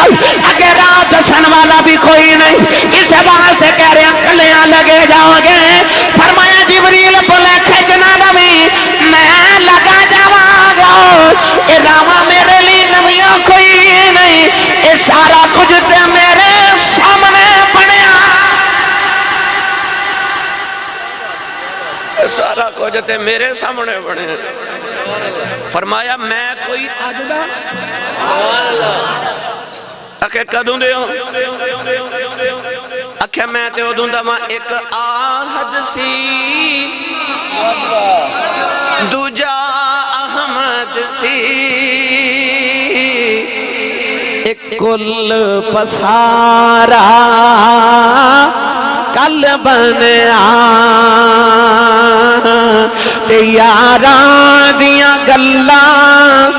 اگے راہ دسن والا بھی کوئی نہیں، اس واسطے کہہ رہے کلیاں لگے جاؤ گے۔ فرمایا جبریل بولے کھچنا نویں میں لگا جاواں گا، اے راواں میرے لیے نویاں کوئی نہیں، اے سارا کچھ تے میرے سامنے بنیا، سارا کچھ تے میرے سامنے بنے۔ فرمایا میں کوئی آجدہ اکھے کدوں دے ہوں، اکھے میں تے ادوں دا ماں ایک آہد سی دوجا احمد سی، ایک کل پسارا کل بنیا، یاراں دیاں گلاں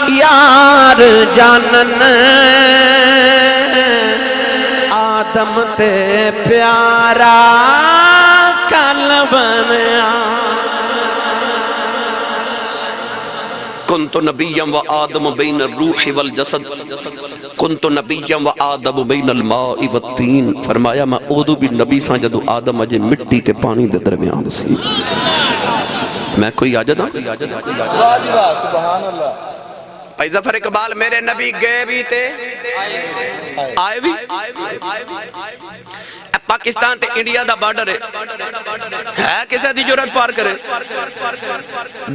یار جانن، آدم تے پیارا کل بنیا۔ کنت نبیا و آدم بین الروح والجسد، کنت نبیا و آدم بین الماء والتین، فرمایا میں اودو بھی نبی ساں جدو آدم اجے مٹی تے پانی دے درمیان سی، میں کوئی آجد ہوں؟ سبحان اللہ۔ بھائی ظفر اقبال میرے نبی گئے بھی تے آئے بھی، پاکستان تے انڈیا دا بارڈر ہے کسے دی جرات پار کرے،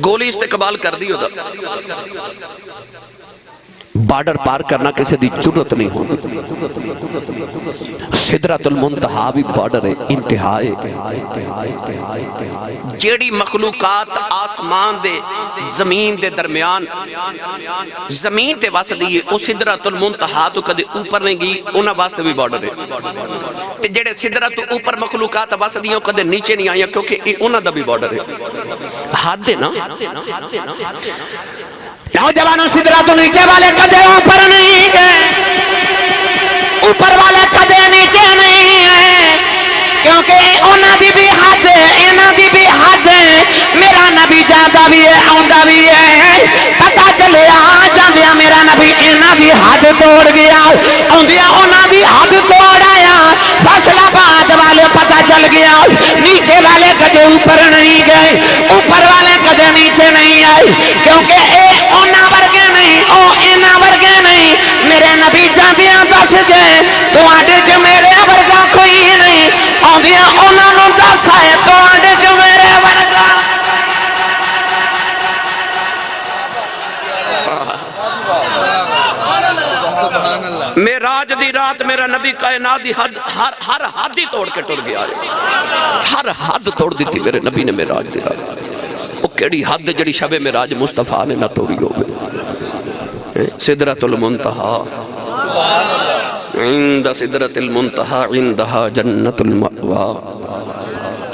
گولی استقبال کر دی ہوتا، بارڈر پار کرنا کسی دی جرات نہیں ہوتی۔ سدرۃ المنتہا بھی بارڈر ہے، انتہائے جیڑی مخلوقات آسمان دے زمین دے درمیان زمین تے واسطے او سدرۃ المنتہا تو کدے اوپر نہیں گئی، انہاں واسطے بھی بارڈر ہے، جیڑے سدرۃ تو اوپر مخلوقات واسطے کدے نیچے نہیں آیا کیونکہ انہاں دا بھی بارڈر ہے، حد ہے نا۔ نوجوانوں سدرہ تو نیچے والے کدے اوپر نہیں گئے، اوپر والے کدے نیچے نہیں ہیں، کیونکہ انہاں دی بھی حد ہے، انہاں دی بھی حد ہے، میرا نبی جاتا بھی ہے آندا بھی ہے، پتہ چلیا جاندیا میرا نبی انہاں دی حد توڑ گیا اوندیا انہاں دی حد توڑ آیا فیصل آباد والے پتہ چل گیا نیچے والے کدے اوپر نہیں گئے اوپر والے کدے نیچے نہیں آئے کیونکہ اے انہاں ورگے نہیں او انہاں ورگے نہیں میرے نبی جاندیاں دس گئے تواڈے چ میرے ورگا کوئی نہیں اوندیا انہاں نوں دس آئے تواڈے چ میرے ورگا سبحان اللہ معراج دی رات میرا نبی کائنات دی حد ہر حد ہی توڑ کے ٹر گیا ہر حد توڑ دیتی میرے نبی نے معراج دی رات وہ کیڑی حد جڑی شب معراج مصطفیٰ نے نہ توڑی ہوگی سدرۃ المنتہا عند سدرۃ المنتہا عندہا جنت المأوا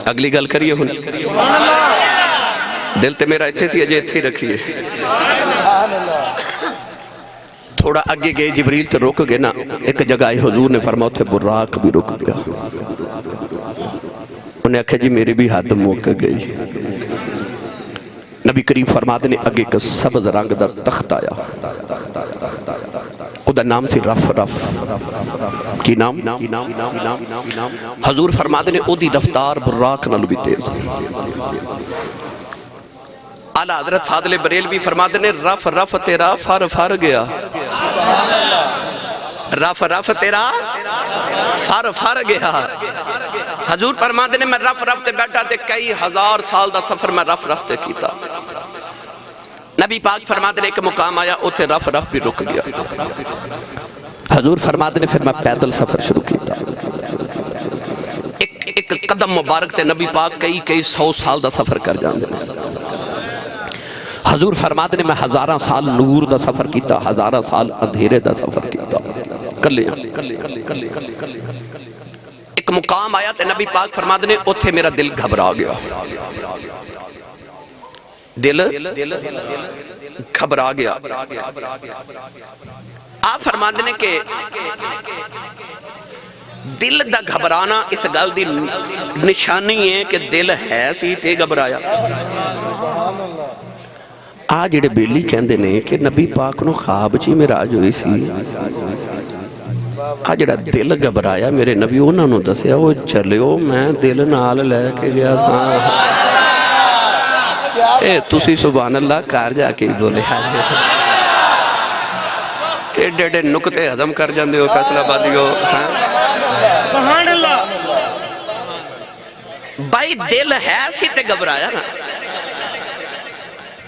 اگلی گل کریے ہن دل تے میرا اتھے سی اجے اتھے رکھیے تھوڑا آگے گئے جبریل تے رک گئے نا ایک جگہ آئے حضور نے فرماؤ تھے براق بھی رک گیا انہیں کہا جی میری بھی حد موقع گئی نبی کریم فرماتے نے اگے ایک سبز رنگ دا تخت آیا او دا نام سی رف رف کی نام حضور فرماتے نے او دی رفتار براق نہ لبی تیز اعلیٰ حضرت فاضل بریلوی فرماتے نے رف رف تیرا فر فر گیا رف رف تیرا فر فر گیا حضور فرماتے نے میں رف رف تے بیٹھا تے کئی ہزار سال دا سفر میں رف رف تے کیتا نبی پاک فرماتے نے ایک مقام آیا اتھے رف رف بھی رک گیا حضور فرماتے نے پھر میں پیدل سفر شروع کیتا ایک قدم مبارک تے نبی پاک کئی سو سال دا سفر کر جاندے حضور فرماتے نے میں ہزاراں سال نور دا سفر کیتا ہزاراں سال اندھیرے دا سفر کیتا کلے ایک مقام آیا تے نبی پاک فرماتے نے اتھے میرا دل گھبرا گیا دل گھبرا گیا آپ فرماتے نے کہ دل دا گھبرانا اس گل دی نشانی ہے کہ دل ہے سی تے گھبرایا آج جڑے بیلی کہندے نے کہ نبی پاک نو خواب چی معراج ہوئی سی آج جڑا دل گھبرایا میرے نبی انہاں نو دسیا وہ چلیو میں دل نال لے کے گیا سا اے تسی سبحان اللہ کار جا کے بولے ایڈے ایڈے نکتے ہضم کر جاندے ہو فیصلہ آبادیو سبحان اللہ بھائی دل ہے سی تے گھبرایا نا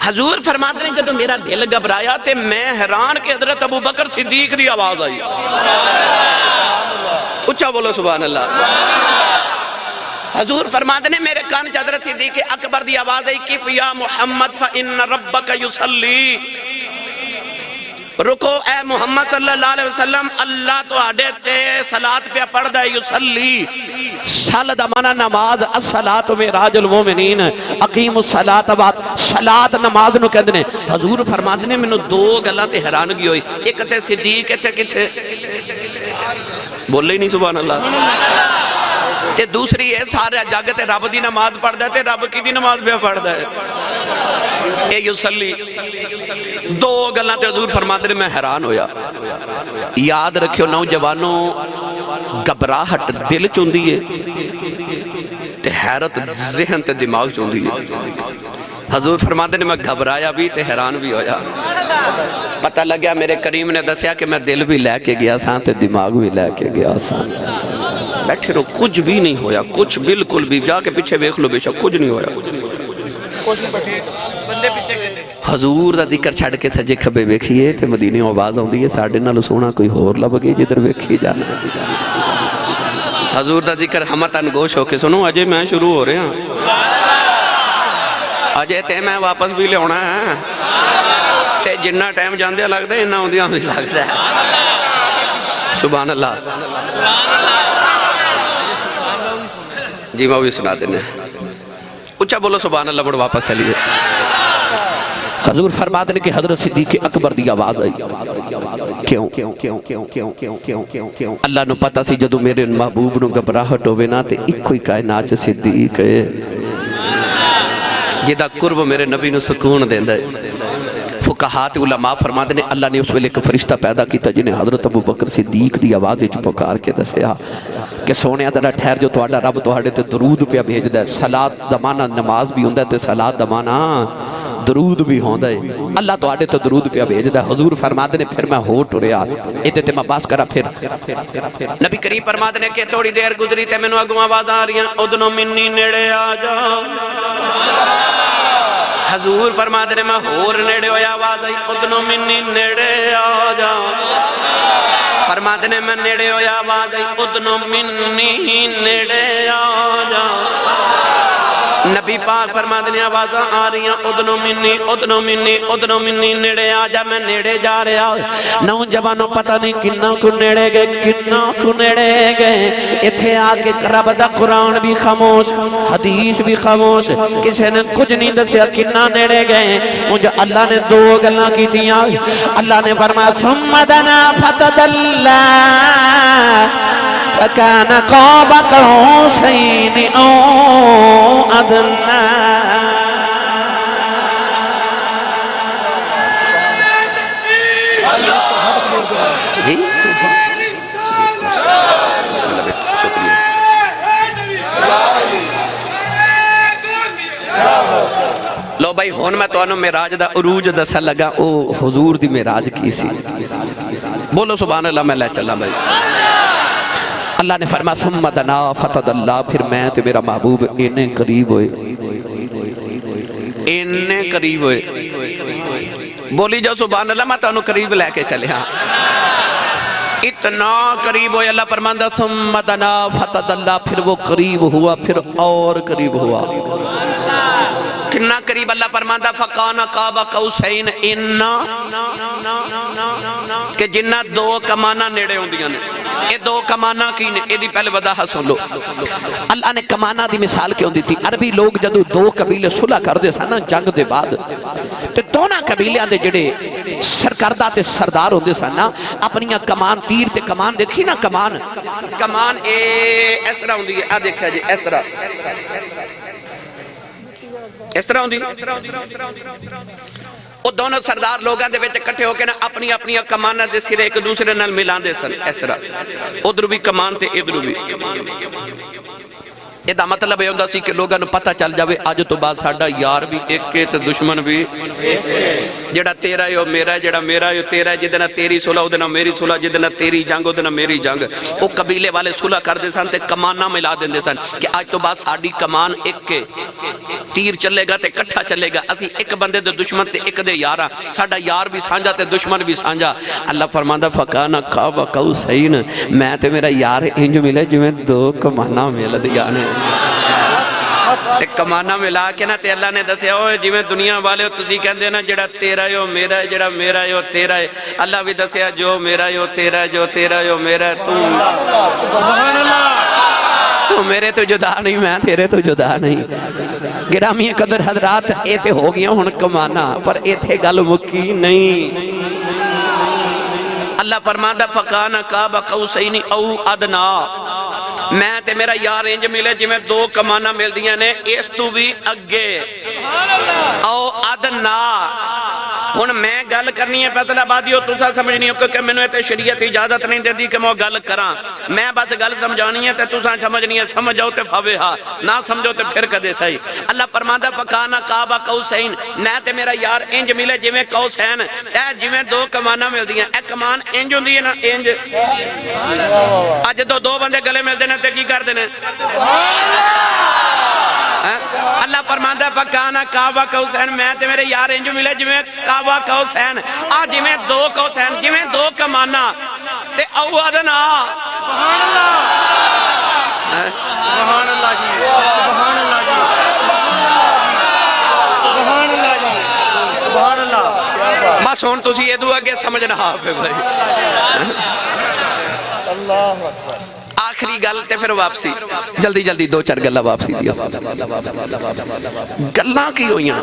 حضور فرماتے ہیں کہ تو میرا دل گھبرایا تے میں حیران کہ حضرت ابو بکر صدیق دی آواز آئی اچھا بولو سبحان اللہ حضور فرماتے ہیں میرے کان حضرت صدیق اکبر دی آواز آئی کف یا محمد فإن ربک یصلی رکو اے محمد صلی اللہ علیہ وسلم اللہ تو آڈے تے صلاة پہ پڑھ دے یصلی صلاة دا مانا نماز الصلاة معراج المومنین اقیم الصلاة بعد صلاة نماز نو کہندے حضور فرماتے نے میں دو گلاں تے حیرانگی ہوئی ایک تے صدیق تے کتھے بولے ہی نہیں سبحان اللہ تے دوسری ہے سارا جگ تے رب دی نماز پڑھ دے تے رب کی دی نماز پہ پڑھ دے اے یصلی دو گلاں تے حضور فرماتے نے میں حیران ہویا یاد رکھیو نوجوانوں گھبراہٹ دل چوندی ہے تے حیرت ذہن تے دماغ چوندی ہے حضور فرماتے نے میں گھبرایا بھی تے حیران بھی ہویا پتہ لگیا میرے کریم نے دسیا کہ میں دل بھی لے کے گیا سا تے دماغ بھی لے کے گیا سا بیٹھے رو کچھ بھی نہیں ہویا کچھ بالکل بھی جا کے پیچھے بیکھ لو بے شک کچھ نہیں ہویا حضور دا ذکر چھڑ کے سجے کھبے بیکھئے تے مدینے آواز ہوں دیئے ساڑھے نہ لسونا کوئی ہور لب گئی جدر بیکھی جانا حضور دا ذکر ہمت انگوش ہو کے سنو اجے میں شروع ہو رہے ہیں اجے تے میں واپس بھی لے ہونا ہے تے جنہ ٹائم جان دیا لگ دے انہ ہوں دیا بھی لگ دے سبحان اللہ جی میں بھی سنا دینے اچھا بولو سبحان اللہ مڑ واپس چلیے حضور فرماتے ہیں کہ حضرت صدیق اکبر دی آواز آئی کیوں اللہ نو پتہ سی جدو میرے محبوب نو گھبراہٹ ہوئے نا تے ایک کوئی کائنات صدیق ہے جدہ قرب میرے نبی نو سکون دیندا ہے فقہا تے علماء فرماتے ہیں اللہ نے اس ویلے ایک فرشتہ پیدا کیتا جنہیں حضرت ابو بکر صدیق دی آواز وچ پکار کے دسیا کہ سونیا ذرا ٹھہر جو تہاڈا رب تہاڈے تے درود پہ بھیجدا ہے. صلاۃ دا معنی نماز بھی ہوندا ہے تے صلاۃ دا معنی درود بھی ہوندا ہے. اللہ تہاڈے تے درود پہ بھیجدا ہے. حضور فرماتے ہیں پھر میں ہو ٹریا ایدے تے میں بس کرا پھر نبی کریم فرماتے ہیں کہ تھوڑی دیر گزری تے مینوں اگوں آواز آ رہی ہیں ادنو منی نیڑے آ جا. حضور فرماتے ہیں میں ہور نیڑے ہویا آواز آئی ادنو منی نیڑے آ جا. فرماتے ہیں میں نیڑے ہویا آواز آئی ادنو منی نیڑے آ جا. نبی پاک فرماتے ہیں آوازاں آ رہی ہیں ادنو منی ادنو منی ادنو منی نیڑے آ جا. میں نیڑے جا رہا نوجوانوں پتہ نہیں کنا کو نیڑے گئے کنا کو نیڑے گئے. اتھے آ کے رب دا قرآن بھی خاموش حدیث بھی خاموش کسی نے کچھ نہیں دسیا کنا نیڑے گئے. مجھے اللہ نے دو گلاں کی دیا. اللہ نے فرمایا ثم دنا فتدلّا فَكَانَ قَابَ قَوْسَيْنِ أَوْ أَدْنَىٰ. جی شکریہ. لو بھائی ہون میں تو انہوں معراج دا عروج دسا لگا او حضور دی معراج کی سی. بولو سبحان اللہ. میں لے چلا بھائی. اللہ نے فرمایا ثم دنا فتدلّا پھر میں تے میرا محبوب انہیں قریب ہوئے انہیں قریب ہوئے. بولی جاؤ سبحان اللہ. میں تو انہوں قریب لے کے چلے ہاں اتنا قریب ہوئے. اللہ فرماندہ ثم دنا فتدلّا پھر وہ قریب ہوا پھر اور قریب ہوا. کنا قریب اللہ فرماندہ فَقَانَ قَابَ قَوْسَيْنِ اِنَّا کہ جنہ دو کمانہ نیڑے ہوں دیاں نے. یہ دو کمانہ کی نے یہ پہلے وضاحت سن لو. اللہ نے کمانہ دی مثال کیوں دی تھی. عربی لوگ جدو دو قبیلے صلح کر دے سن جنگ دے بعد تے دونوں قبیلیاں دے جڑے سرکردہ تے سردار ہوندے سن اپنیاں کمان تیر تے کمان دیکھی نا کمان اس طرح ہوندی ہے. آ دیکھا جی اس طرح ہوندی. وہ دونوں سردار لوگاں دے وچ اکٹھے ہو کے نا اپنی اپنی کماناں دے سرے ایک دوسرے نال ملاندے سن. اس طرح ادھر بھی کمان تے ادھر بھی. یہ دا مطلب ہے ہوندا سی کہ لوگاں نوں پتہ چل جاوے اج تو بعد ساڈا یار بھی ایک ہے تے دشمن بھی جڑا تیرا ہے او میرا ہے جڑا میرا ہے او تیرا ہے. جدنا تیری صلح اودے نال میری صلح جدنا تیری جنگ اودے نال میری جنگ. او قبیلے والے صلح کردے سن تے کماناں ملا دیندے سن کہ اج تو بعد ساڈی کمان ایک ہے. تیر چلے گا تے کٹھا چلے گا. اسی ایک بندے دے دشمن تے ایک دے یار ہاں. ساڈا یار بھی سانجا تے دشمن بھی سانجا. اللہ فرماندا فَقَانَ قَابَ قَوْسَيْنِ میں تے میرا یار انج ملے جویں دو کماناں مل دیاں نے. تے کمانہ ملا کے نا تے اللہ نے دسیا ہوئے جویں دنیا والے ہو تسی کہندے نا جڑا تیرا ہے او میرا ہے جڑا میرا ہے او تیرا ہے. اللہ بھی دسیا جو میرا ہے او تیرا ہے جو تیرا ہے او میرا ہے. تو میرے تو جدا نہیں میں تیرے تو جدا نہیں. گرامی قدر حضرات اے تے ہو گیا ہن کمانہ پر اے تھے گل مکی نہیں. اللہ فرماندا فَقَانَ قَابَ قَوْسَيْنِ أَوْ أَدْنَىٰ میں تے میرا یار انج ملے جی میں دو کمانہ مل دیاں نے اس تو بھی اگے او ادنا. ہن میں گل کرنی ہے فیصل آبادیو تساں سمجھنی ہو کہ مینوں تے شریعت اجازت نہیں دیندی کہ میں گل کراں. میں بس گل سمجھانی ہے تے تساں سمجھنی ہے سمجھو تے پھاوے ہا نہ سمجھو تے پھر کدے صحیح. اللہ فرماندا فَقَانَ قَابَ قَوْسَيْنِ میں تے میرا یار انج ملے جویں قوسین اے جویں دو کمانہ مل دیاں. اے کمان انج ہوندی ہے نا انج اج دو بندے گلے ملدے نے تے کی کردے نے. اللہ فرماندا ہے فَقَانَ قَابَ قَوْسَيْنِ میں تے میرے یار انج ملے جویں قَابَ قَوْسَيْنِ آ جویں دو قوسین جویں دو کمانہ تے او ادنا. سبحان اللہ سبحان اللہ جی سبحان اللہ جی سبحان اللہ جی سبحان اللہ. بس ہن تسی ادو اگے سمجھنا ہا پے بھائی. اللہ اکبر. آخری گل تے پھر واپسی جلدی جلدی دو چار گلاں واپسی دیا. گلاں کی ہوئیاں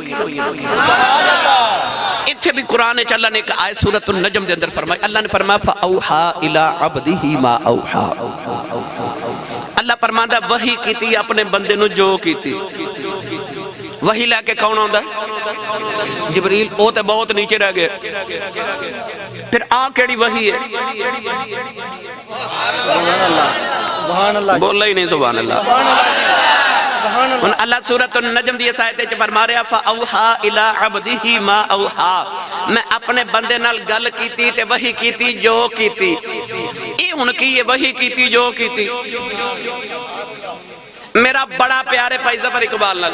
اتھے بھی قرآن اللہ نے ایک آیت سورۃ النجم دے اندر فرمائی. اللہ نے فرمایا فَأَوْحَا إِلَىٰ عَبْدِهِ مَا أَوْحَا. اللہ فرماندا وحی کیتی اپنے بندے نو جو کیتی. وحی لے کے کون آندا ہے جبریل وہ تو بہت نیچے رہ گئے پھر آ کیڑی وحی ہے بولا ہی نہیں سبحان اللہ ان اللہ سورۃ النجم دی آیت وچ فرما رہا فاوحا الی عبدہ ما اوحا میں اپنے بندے نال گل کیتی تے وحی کیتی جو کیتی اے ہن کی یہ وحی کیتی جو کیتی میرا بڑا پیارے بھائی ظفر اقبال نال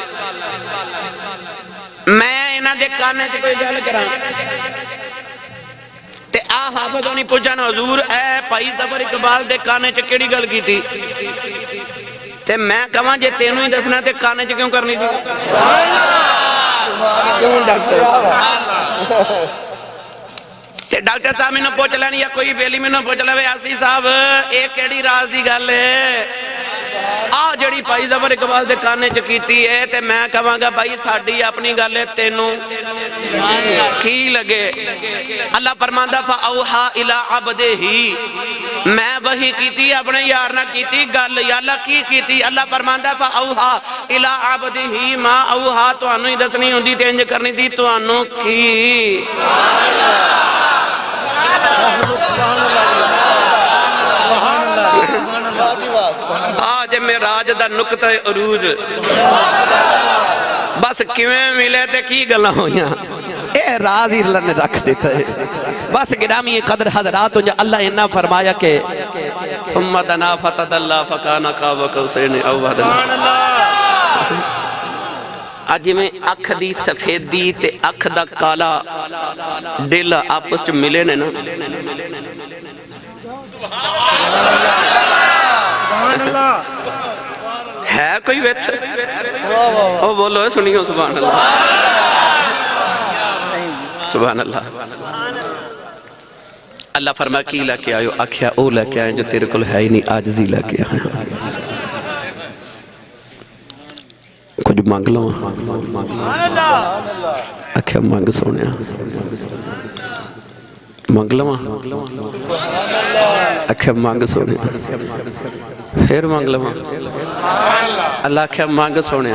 میں انہاں دے کانے تے کوئی گل کراں تے آ حافظ ہونی پوچھن حضور اے بھائی ظفر اقبال دے کانے چ کیڑی گل کیتی تے میں کہاں جے تینوں ہی دسنا تے کانے چ کیوں کرنی تھی کیوں ڈاکٹر تے ڈاکٹر صاحب میں پوچھ لینی یا کوئی بیلی میں پوچھ لے آسی صاحب اے کیڑی راز دی گل ہے آ جڑی بھائی ظفر اقبال دے کانے چ کیتی ہے تے میں کہاں گا بھائی ساڈی اپنی گل ہے تینوں کی لگے اللہ فرماندا فاوحا الی عبدہ میں وحی کیتی اپنے یار نہ کیتی گل یا اللہ کی کیتی اللہ فرماندا فاوحا الی عبدہ ما اوحا تانوں ہی دسنی ہوندی تے انج کرنی تھی تانوں کی آج معراج دا نقطہ عروج بس کیویں ملے تے کی گلاں ہویاں اے راز ہی اللہ نے رکھ دیتا ہے بس گرامی قدر حضرات جو اللہ انہا فرمایا کہ ثم دنا فتدلّا فکان قاب قوسین او ادنیٰ آج میں اکھ دی سفیدی تے اکھ دا کالا دل آپس جو ملے نے نا ہے کوئی ویت او بولو سنیو سبحان اللہ سبحان اللہ اللہ فرما کی لے کے آئے آکھیا او لے کے آئے جو تیرے کل ہے ہی نہیں آجزی لے کے آئے کچھ مانگ لوں آکھیا مانگ سونے مانگ لوں آکھیا مانگ سونے پھر مانگ لوں اللہ آکھیا مانگ سونے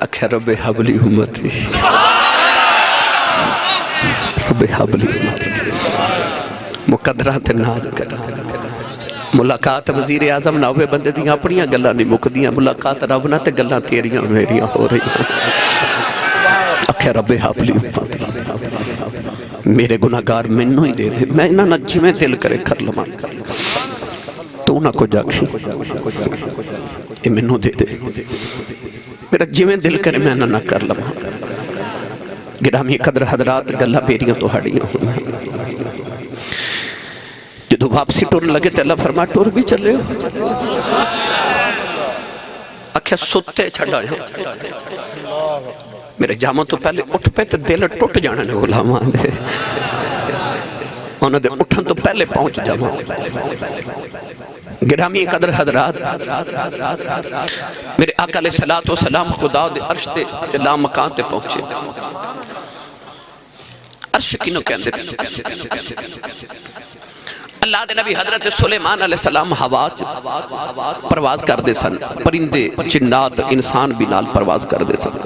آکھیا رب حبلی امتی رب حبلی امتی مقدرات ناز کر ملاقات وزیر اعظم نہ ہوئے بندے دیاں اپنیاں گلاں نہیں مکدیاں ملاقات رب نہ تے گلاں تیریاں میریاں ہو رہی ہیں آکھیا رب حبلی امتی میرے گناہگار منوں ہی دے دے میں انہاں نہ جی میں دل کرے کر لما تو نہ کو جاکھی یہ منوں دے دے میرا جی میں دل کرے میں نہ کر لما گرامی قدر حضرات گلہ بیریاں تو ہڑیاں ہوں جدو واپسی ٹور لگے تے اللہ فرما ٹور بھی چلے ہو اکھیا ستے چھڑا ہیں میرے جاموں تو پہلے اٹھ پہ تے دل ٹوٹ جانا نے غلامان دے انہوں دے اٹھن تو پہلے پہنچ جاما گرامی قدر حضرات میرے آقا علیہ السلام خدا دے عرش تے لا مکان تے پہنچے عرش کنو کہندے اللہ دے نبی حضرت سلیمان علیہ السلام ہوا پرواز کر دے سن پرندے جنات انسان بھی نال پرواز کر دے سن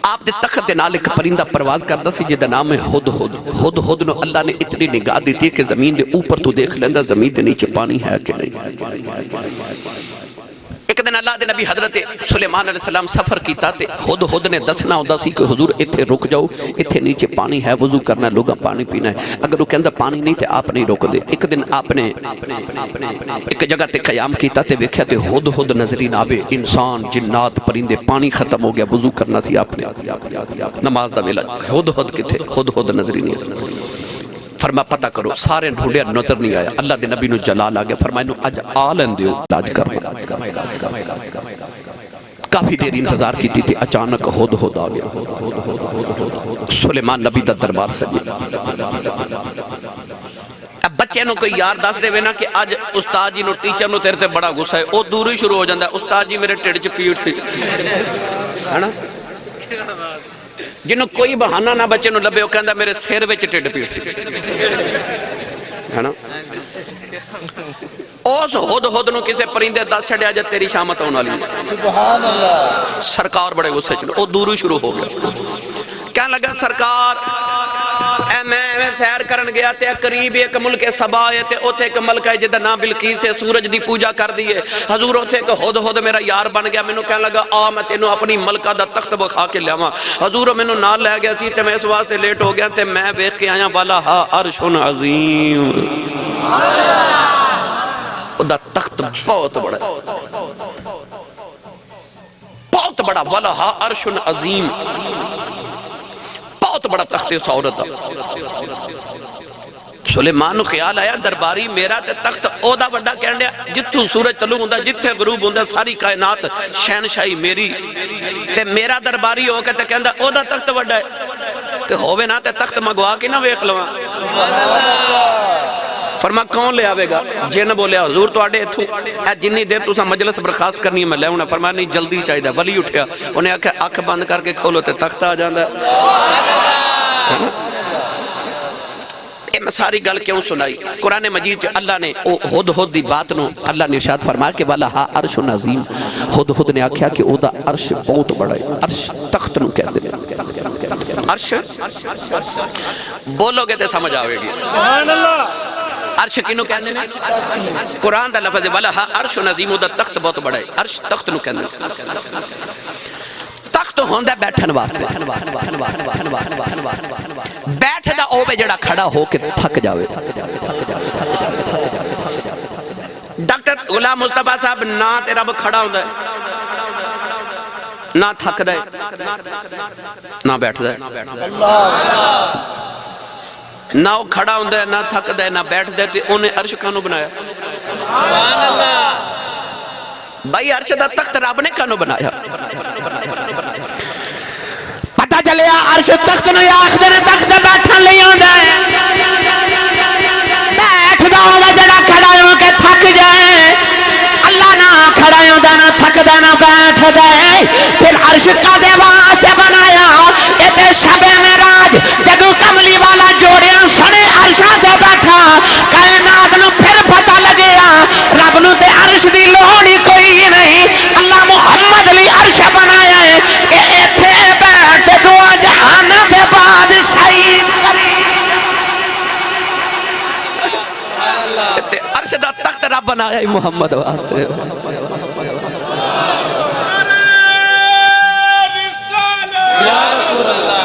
آپ دے تخت دے نال ایک پرندہ پرواز کردا سی جے دا نام ہے ہد ہد ہد ہد نو اللہ نے اتنی نگاہ دیتی ہے کہ زمین دے اوپر تو دیکھ لیندا زمین دے نیچے پانی ہے کہ نہیں ایک دن اللہ دے نبی حضرت سلیمان علیہ السلام سفر کیتا تے ہد ہد نے دسنا ہوندا سی کہ حضور ایتھے رک جاؤ ایتھے نیچے پانی ہے وضو کرنا ہے لوگاں پانی پینا ہے اگر وہ کہندا پانی نہیں تے آپ نہیں روک دے ایک دن آپ نے ایک جگہ تے قیام کیتا تے ویکھیا تے ہد ہد نظری نہ آوے انسان جنات پرندے پانی ختم ہو گیا وضو کرنا سی آپ نے نماز دا ویلا ہد ہد کتے ہد ہد نظری نہیں فرما پتہ کرو سارے ڈھونڈے نظر نہیں آیا اللہ دے نبی نو جلال آ گیا فرمائے نو اج آلن دیو لاج کر کافی دیر انتظار کی تھی اچانک ہد ہد آ گیا سلیمان نبی دا دربار سجے اب بچے نو کوئی یار دس دے وینا کہ آج استاد جی نو ٹیچر نو تیرے تے بڑا غصہ ہے او دور ہی شروع ہو جاندہ ہے استاد جی میرے ٹیڑ چ پیڑ سی ہے نا جنہوں کوئی بہانہ نہ بچے نو لبے ہو کہندہ میرے سیر وچ ٹیڑ پیڑ سی ہے نا اس ہد ہد نو کسے پرندے دس چھڑیا جے تیری شامت ہونے والی سبحان اللہ. سرکار بڑے غصے چلو او دورو شروع ہو گیا کہنے لگا سرکار اے میں سیر کرن گیا تے قریب ایک ملک سبا ہے تے اوتھے ایک ملک ہے جدا نام بلقیس ہے سورج دی پوجا کر دی ہے حضور اوتھے ایک ہد ہد میرا یار بن گیا مینوں کہنے لگا آ میں تینوں اپنی ملکہ دا تخت بکھا کے لیاواں حضور مینوں نال لے گیا سی تے میں اس واسطے لیٹ ہو گیا تے میں ویکھ کے آیا والا ہا عرش عظیم او دا تخت بہت بڑا بہت بڑا والا ہا عرش عظیم بہت بڑا تخت اس عورت دا سلیمان نو خیال آیا درباری میرا تے تخت او دا بڑا کہنے جتھوں سورج طلوع ہوندا جتھے غروب ہوندا ساری کائنات شہنشاہی میری تے میرا درباری ہو کے تے کہندا او دا تخت بڑا ہے کہ ہووے نا تے تخت منگوا کے نہ ویکھ لواں فرما کون لے آوے گا جن بولیا حضور تو آڑے اتھو اے جنی دیر تو سا مجلس برخاست کرنی ہے میں لے ہونا فرما نہیں جلدی چاہیے دا ولی اٹھیا انہیں آکھا اکھ بند کر کے کھولو تے تخت آ جاندہ اے میں ساری گل کیوں سنائی قرآن مجید اللہ نے ہد ہد دی بات نو اللہ نے ارشاد فرمایا کہ والا ہا عرش عظیم ہد ہد نے آکھیا کہ او دا عرش بہت بڑا ہے عرش تخت نو کہہ دے عرش بولو گے تے سمجھ آوے گی سبحان اللہ عرش کنو کہنے میں قرآن دا لفظ والا ہا عرش عظیم دا تخت بہت بڑا ہے عرش تخت نو کہنے تخت ہوندہ بیٹھن واسطے بیٹھ دا او بے جڑا کھڑا ہو کے تھک جاوے ڈاکٹر غلام مصطفیٰ صاحب نہ تے رب کھڑا ہوندہ نہ تھک دے نہ بیٹھ دے نہ وہ کھڑا ہوندہ ہے نہ تھک دے نہ بیٹھ دے تے انہیں عرش کانو بنایا بھائی عرش دا تخت رب نے کانو بنایا پتہ چلیا عرش تخت نو یا آخدر تخت بیٹھن لئی ہوندہ ہے بیٹھ دا ہوا جڑا کھڑا ہو کے تھک جائے اللہ نہ کھڑا ہوندہ نہ تھک دے نہ بیٹھ دے پھر عرش کا دے واسطے بنایا اتے شب معراج جدو کملی والا جوڑیاں سنے عرشاں سے بیٹھا کائنات نو پھر پتہ لگیا رب نو تے عرش دی لوڑی کوئی نہیں اللہ محمد لی عرش بنایا ہے کہ ایتھے بیٹھ دعا جہان دے بادشاہی تے عرش دا تخت رب بنایا ہے محمد واسطے یا رسول اللہ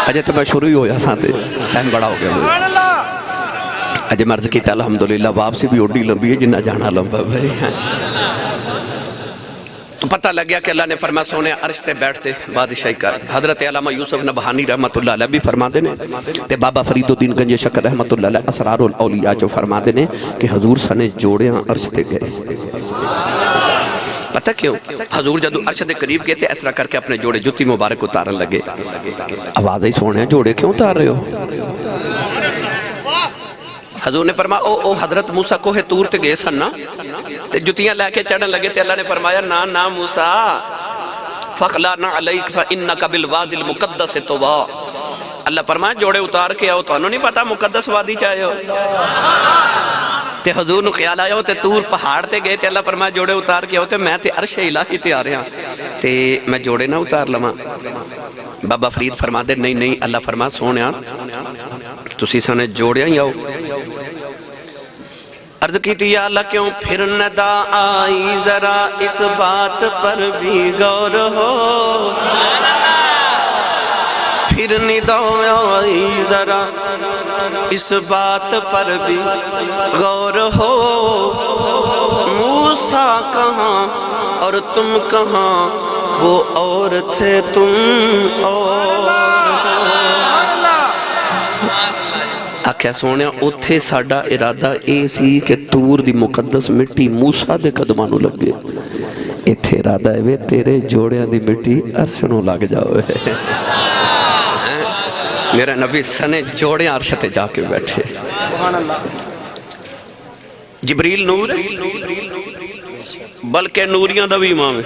اجے تو میں شروع ہی ہویا سانتے ٹائم بڑا ہو گیا اجے مرض کی تا الحمدللہ واپسی بھی اوڈی لمبی ہے جنہ جانا لمبا بھائی تو پتہ لگ گیا کہ اللہ نے فرما سونے عرش تے بیٹھتے بادشاہی کر حضرت علامہ یوسف نبہانی رحمت اللہ علیہ بھی فرما دینے تے بابا فرید الدین گنج شکر رحمت اللہ علیہ اسرار الاولیاء جو فرما دینے کہ حضور سنے جوڑیاں عرش تے گئے پتہ کیوں حضور جدو عرش دے قریب گئے تھے ایسرا کر کے اپنے جوڑے جتی مبارک اتارن لگے آواز ہی سونے جوڑے کیوں اتار رہے ہو حضور نے فرمایا او حضرت موسیٰ کوہ تور تے گئے سن نا تے جتیاں لے کے چڑھن لگے تے اللہ نے فرمایا نا موسیٰ فَقْلَانَا عَلَيْكَ فَإِنَّكَ بِالْوَادِ الْمُقَدَّسِ طُوَا اللہ فرمایا جوڑے اتار کے آؤ تو انہوں نہیں پتا مقدس وادی چاہے ہو تے حضور نو خیال آیا ہو تے تور پہاڑ تے گئے تے اللہ فرمایا جوڑے اتار کے آؤ تے میں تے عرش الہی تے آ رہے ہیں تے میں جوڑے نہ اتار لما بابا فرید فرما دے نہیں اللہ فرما سونیا تسی سانے جوڑیاں ہی آؤ عرض کی تھی یا اللہ کیوں پھر ندا آئی ذرا اس بات پر بھی غور ہو پھر ندا آئی ذرا اس بات پر بھی غور ہو موسیٰ کہاں اور تم کہاں وہ اور تھے تم اور آکھیا سونے اتھے ساڑا ارادہ اے سی کہ تور دی مقدس مٹی موسیٰ دے قدمانو لگے اتھے ارادہ ہے وے تیرے جوڑیاں دی مٹی عرشنوں لگ جاؤے میرا نبی سنے جوڑیاں عرش تے جا کے بیٹھے جبریل نور ہے بلکہ نوریاں دا بھی امام ہے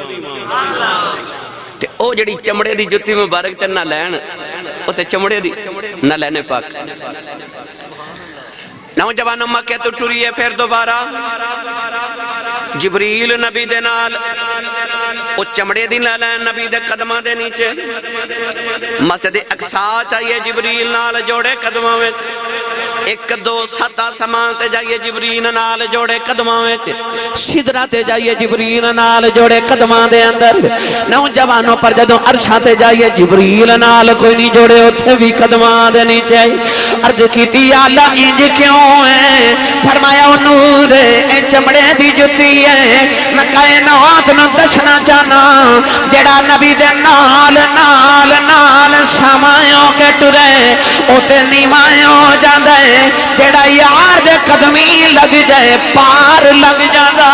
تے او جڑی چمڑے دی جُتی مبارک تے نہ لین او تے چمڑے دی نہ لینے پاک نوجوان مکہ تو ٹری ہے پھر دوبارہ جبریل نبی دے نال او چمڑے دی نہ لین نبی دے قدمہ دے نیچے مسجد اقصا چاہیے جبریل نال جوڑے قدمہ میں ایک دو ستا سمان تے جائیے جبریل نال جوڑے قدمہ میں سدرہ تے جائیے جبریل نال جوڑے قدمہ دے اندر نوجوانوں پر جدوں عرشہ تے جائیے جبریل نال کوئی نہیں جوڑے اتھے بھی قدمہ دے نیچے عرض کیتی یا اللہ انج کیوں ہے فرمایا وہ نور اے چمڑے دی جُتی ہے میں کائنات نو دسنا چاہنا جڑا نبی دے نال نال نال سامایوں کے ٹرے او تے نیمایوں جاندے جڑا یار دے قدمی لگ جائے پار لگ جاندہ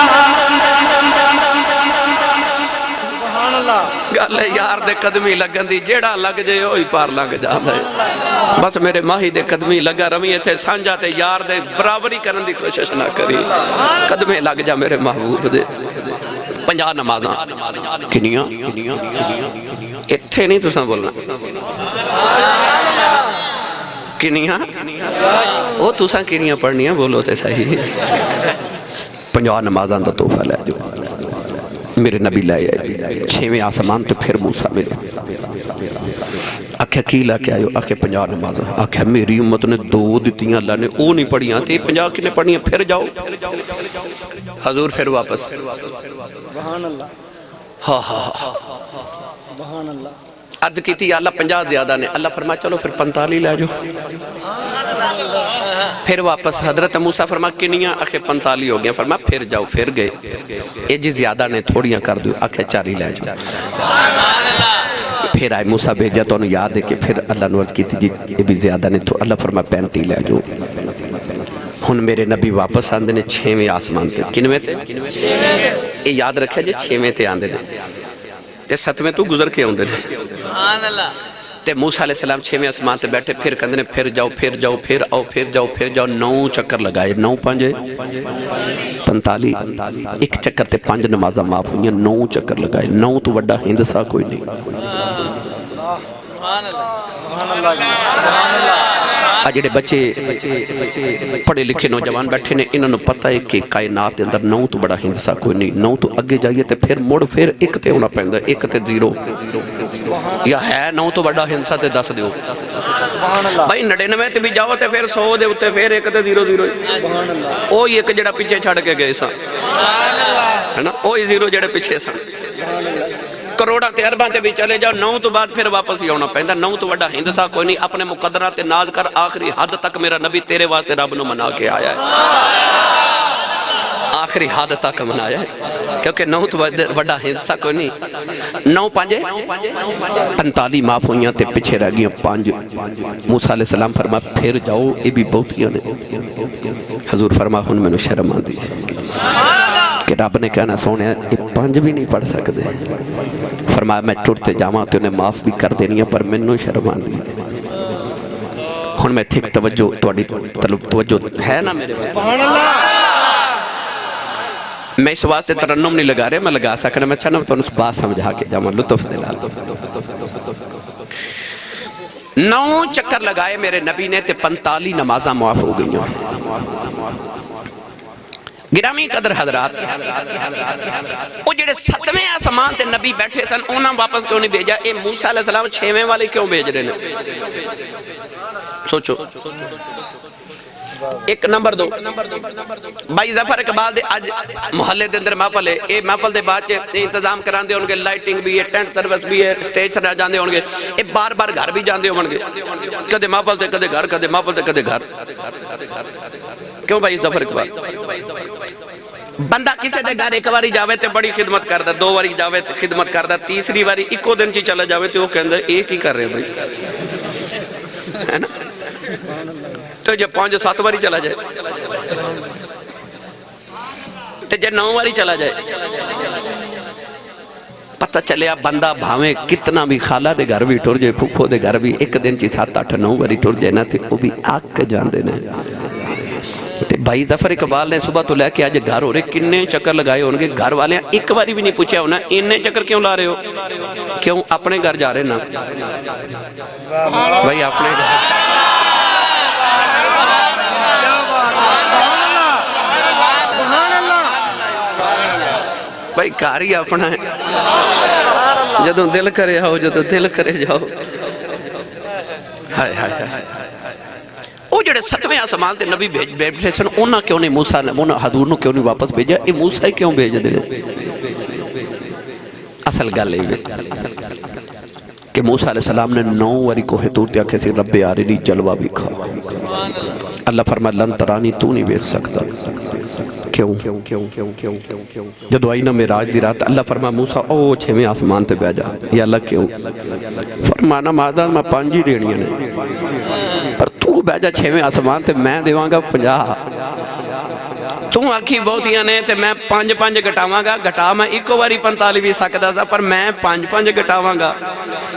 گالے یار دے قدمی لگن دی جیڑا لگ جائے ہوئی پار لگ جاندہ ہے بس میرے ماہی دے قدمی لگا رمی تھے سانجا تے یار دے برابری کرن دی کوشش نہ کری قدمے لگ جا میرے محبوب دے 50 نمازاں کنیاں اتھے نہیں تُساں بولنا کنیاں وہ تُساں کنیاں پڑھنیاں بولو تے صحیح 50 نمازاں دا توفہ لے جو میرے نبی لائے آئے 6ویں آسمان تو پھر موسیٰ ملے آکھے کیلا کیا آئے آکھے 50 نمازاں آکھے میری امت نے 2 دیتیاں اللہ نے او نہیں پڑھیاں تے 50 کی نے پڑھیاں پھر جاؤ حضور پھر واپس سبحان اللہ ہاں ہاں سبحان اللہ عرض کی تھی اللہ 50 زیادہ نے اللہ فرمایا چلو پھر 45 لے جو پھر واپس حضرت موسیٰ فرمایا کنیاں آکھے 45 ہو گیا فرمایا پھر جاؤ پھر گئے اے جی زیادہ نے تھوڑیاں کر دو آکھے 40 لے جو پھر آئے موسیٰ بھیجا تو انہوں یاد ہے کہ پھر اللہ نے عرض کی تھی جی یہ بھی زیادہ نے تو اللہ فرمایا 35 لے جو ہن میرے نبی واپس آندے نے 6ویں آسمان تے کنویں تے یہ یاد رکھے جی 6ویں تے آندے نے تے 7ویں تو گزر کے آندے نے سبحان اللہ تے موسیٰ علیہ السلام 6ویں آسمان تے بیٹھے پھر کہندے نے پھر جاؤ پھر جاؤ پھر آؤ پھر جاؤ پھر جاؤ 9 چکر لگائے 9 5 45 ایک چکر تے 5 نمازاں معاف ہوئیں 9 چکر لگائے 9 تو وڈا ہندسا کوئی نہیں سبحان اللہ جڑے بچے پڑھے لکھے نوجوان بیٹھے نے انہوں نے پتہ ہے کہ کائنات اندر 9 تو بڑا ہندسا کوئی نہیں 9 تو اگے جائیے تے پھر مڑ پھر ایک تے ہونا پہندہ ایک تے 0 یا ہے 9 تو بڑا ہندسا تے 10 دیو بھائی 99 تے بھی جاؤ تے پھر 100 دے ہوتے پھر ایک تے 0 0 اوہی ایک جڑا پیچھے چھڑ کے گئے سا ہے نا اوہی 0 جڑے پیچھے سا کروڑاں تے ارباں تے بھی چلے جاؤ 9 تو بعد پھر واپس ہی ہونا پہندہ 9 تو وڈا ہندسا کوئی نہیں اپنے مقدرات ناز کر آخری حد تک میرا نبی تیرے واسطے رب نو منا کے آیا ہے آخری حد تک منایا ہے کیونکہ 9 تو وڈا ہندسا کوئی نہیں 9 5 45 معاف ہوئیاں تے پچھے رہ گئیں 5 موسیٰ علیہ السلام فرمایا پھر جاؤ یہ بھی بہتیاں نے حضور فرمایا ہن میں نے شرم آن دی کہ رب نے کہنا سونے یہ 5 بھی نہیں پڑھ سکتے فرمایا میں ٹوٹتے جاواں تو انہیں معاف بھی کر دینی ہے پر میں نے شرم آن دی ہن میں تھک توجہ توجہ ہے نا میرے سبحان اللہ میں اس واسطے ترنم نہیں لگا رہے میں لگا سکنا میں چاہنا تو انہوں بات سمجھا کے جاواں لطف دلال 9 چکر لگائے میرے نبی نے تے 45 نمازاں معاف ہو گئی گرامی قدر حضرات وہ جڑے 7ویں آسمان تے نبی بیٹھے سن انہاں واپس کیوں نہیں بھیجا اے موسیٰ علیہ السلام 6ویں والے کیوں بھیج رہے ہیں سوچو ایک نمبر 2 بھائی ظفر اقبال دے آج محلے دے اندر محفل ہے اے محفل دے بعد انتظام کران دے ہونگے لائٹنگ بھی ہے ٹینٹ سروس بھی ہے سٹیج سر جاندے ہونگے اے بار بار گھر بھی جاندے ہونگے کدے محفل تے کدے گھر کدے محفل تے کدے گھر کیوں بھائی ظفر اقبال بندہ کسے دے گھر ایک واری جاوے تے بڑی خدمت کردہ 2 واری جاوے تے خدمت کردہ تیسری واری ایکو دن چی چلا جاوے تے وہ کہندہ ایک ہی کر رہے بھائی ہے نا تو جب 5-7 واری چلا جائے تو جب 9 واری چلا جائے پتہ چلے آپ بندہ بھاویں کتنا بھی خالہ دے گھر بھی ٹور جائے پھوپھو دے گھر بھی ایک دن چی 7-8-9 واری ٹور جائے نا تے وہ بھی آگ کے جان دینے تے بھائی ظفر اقبال نے صبح تو لے کے آج گھر ہو رہے کنے چکر لگائے ہوں گے گھر والے ایک باری بھی نہیں پوچھا ہونا انہیں چکر کیوں لا رہے ہو کیوں اپنے گھر جا رہے نا بھائی اپنے گھر بھائی گھر ہی اپنا ہے جدوں دل کرے آؤ جدوں دل کرے جاؤ ہائے ہائے ہائے وہ جڑے ستویں آسمان تے نبی بیٹھے سن انہاں کیوں نہیں موسیٰ نے حضور نو کیوں نہیں واپس بھیجا یہ موسیٰ ہی کیوں بھیج دے اصل گل ہے کہ موسیٰ علیہ السلام نے 9 واری کوہ طور تے آکھے سی رب آرنی جلوہ بھی کھا اللہ فرمائے لن ترانی تو نہیں دیکھ سکتا کیوں جدو آئی نا معراج دی رات اللہ فرمائے موسیٰ او 6ویں آسمان تے بیجا یا اللہ کیوں فرمانا مادہ میں 5 ہی دینی نے پر تو بیجا 6ویں آسمان تے میں دیواں گا 50 تو آکھی بہت ہی نے تے میں 5 گھٹاواں گا گھٹا میں ایکو واری 45 بھی سکتا سا پر میں 5 گھٹاواں گا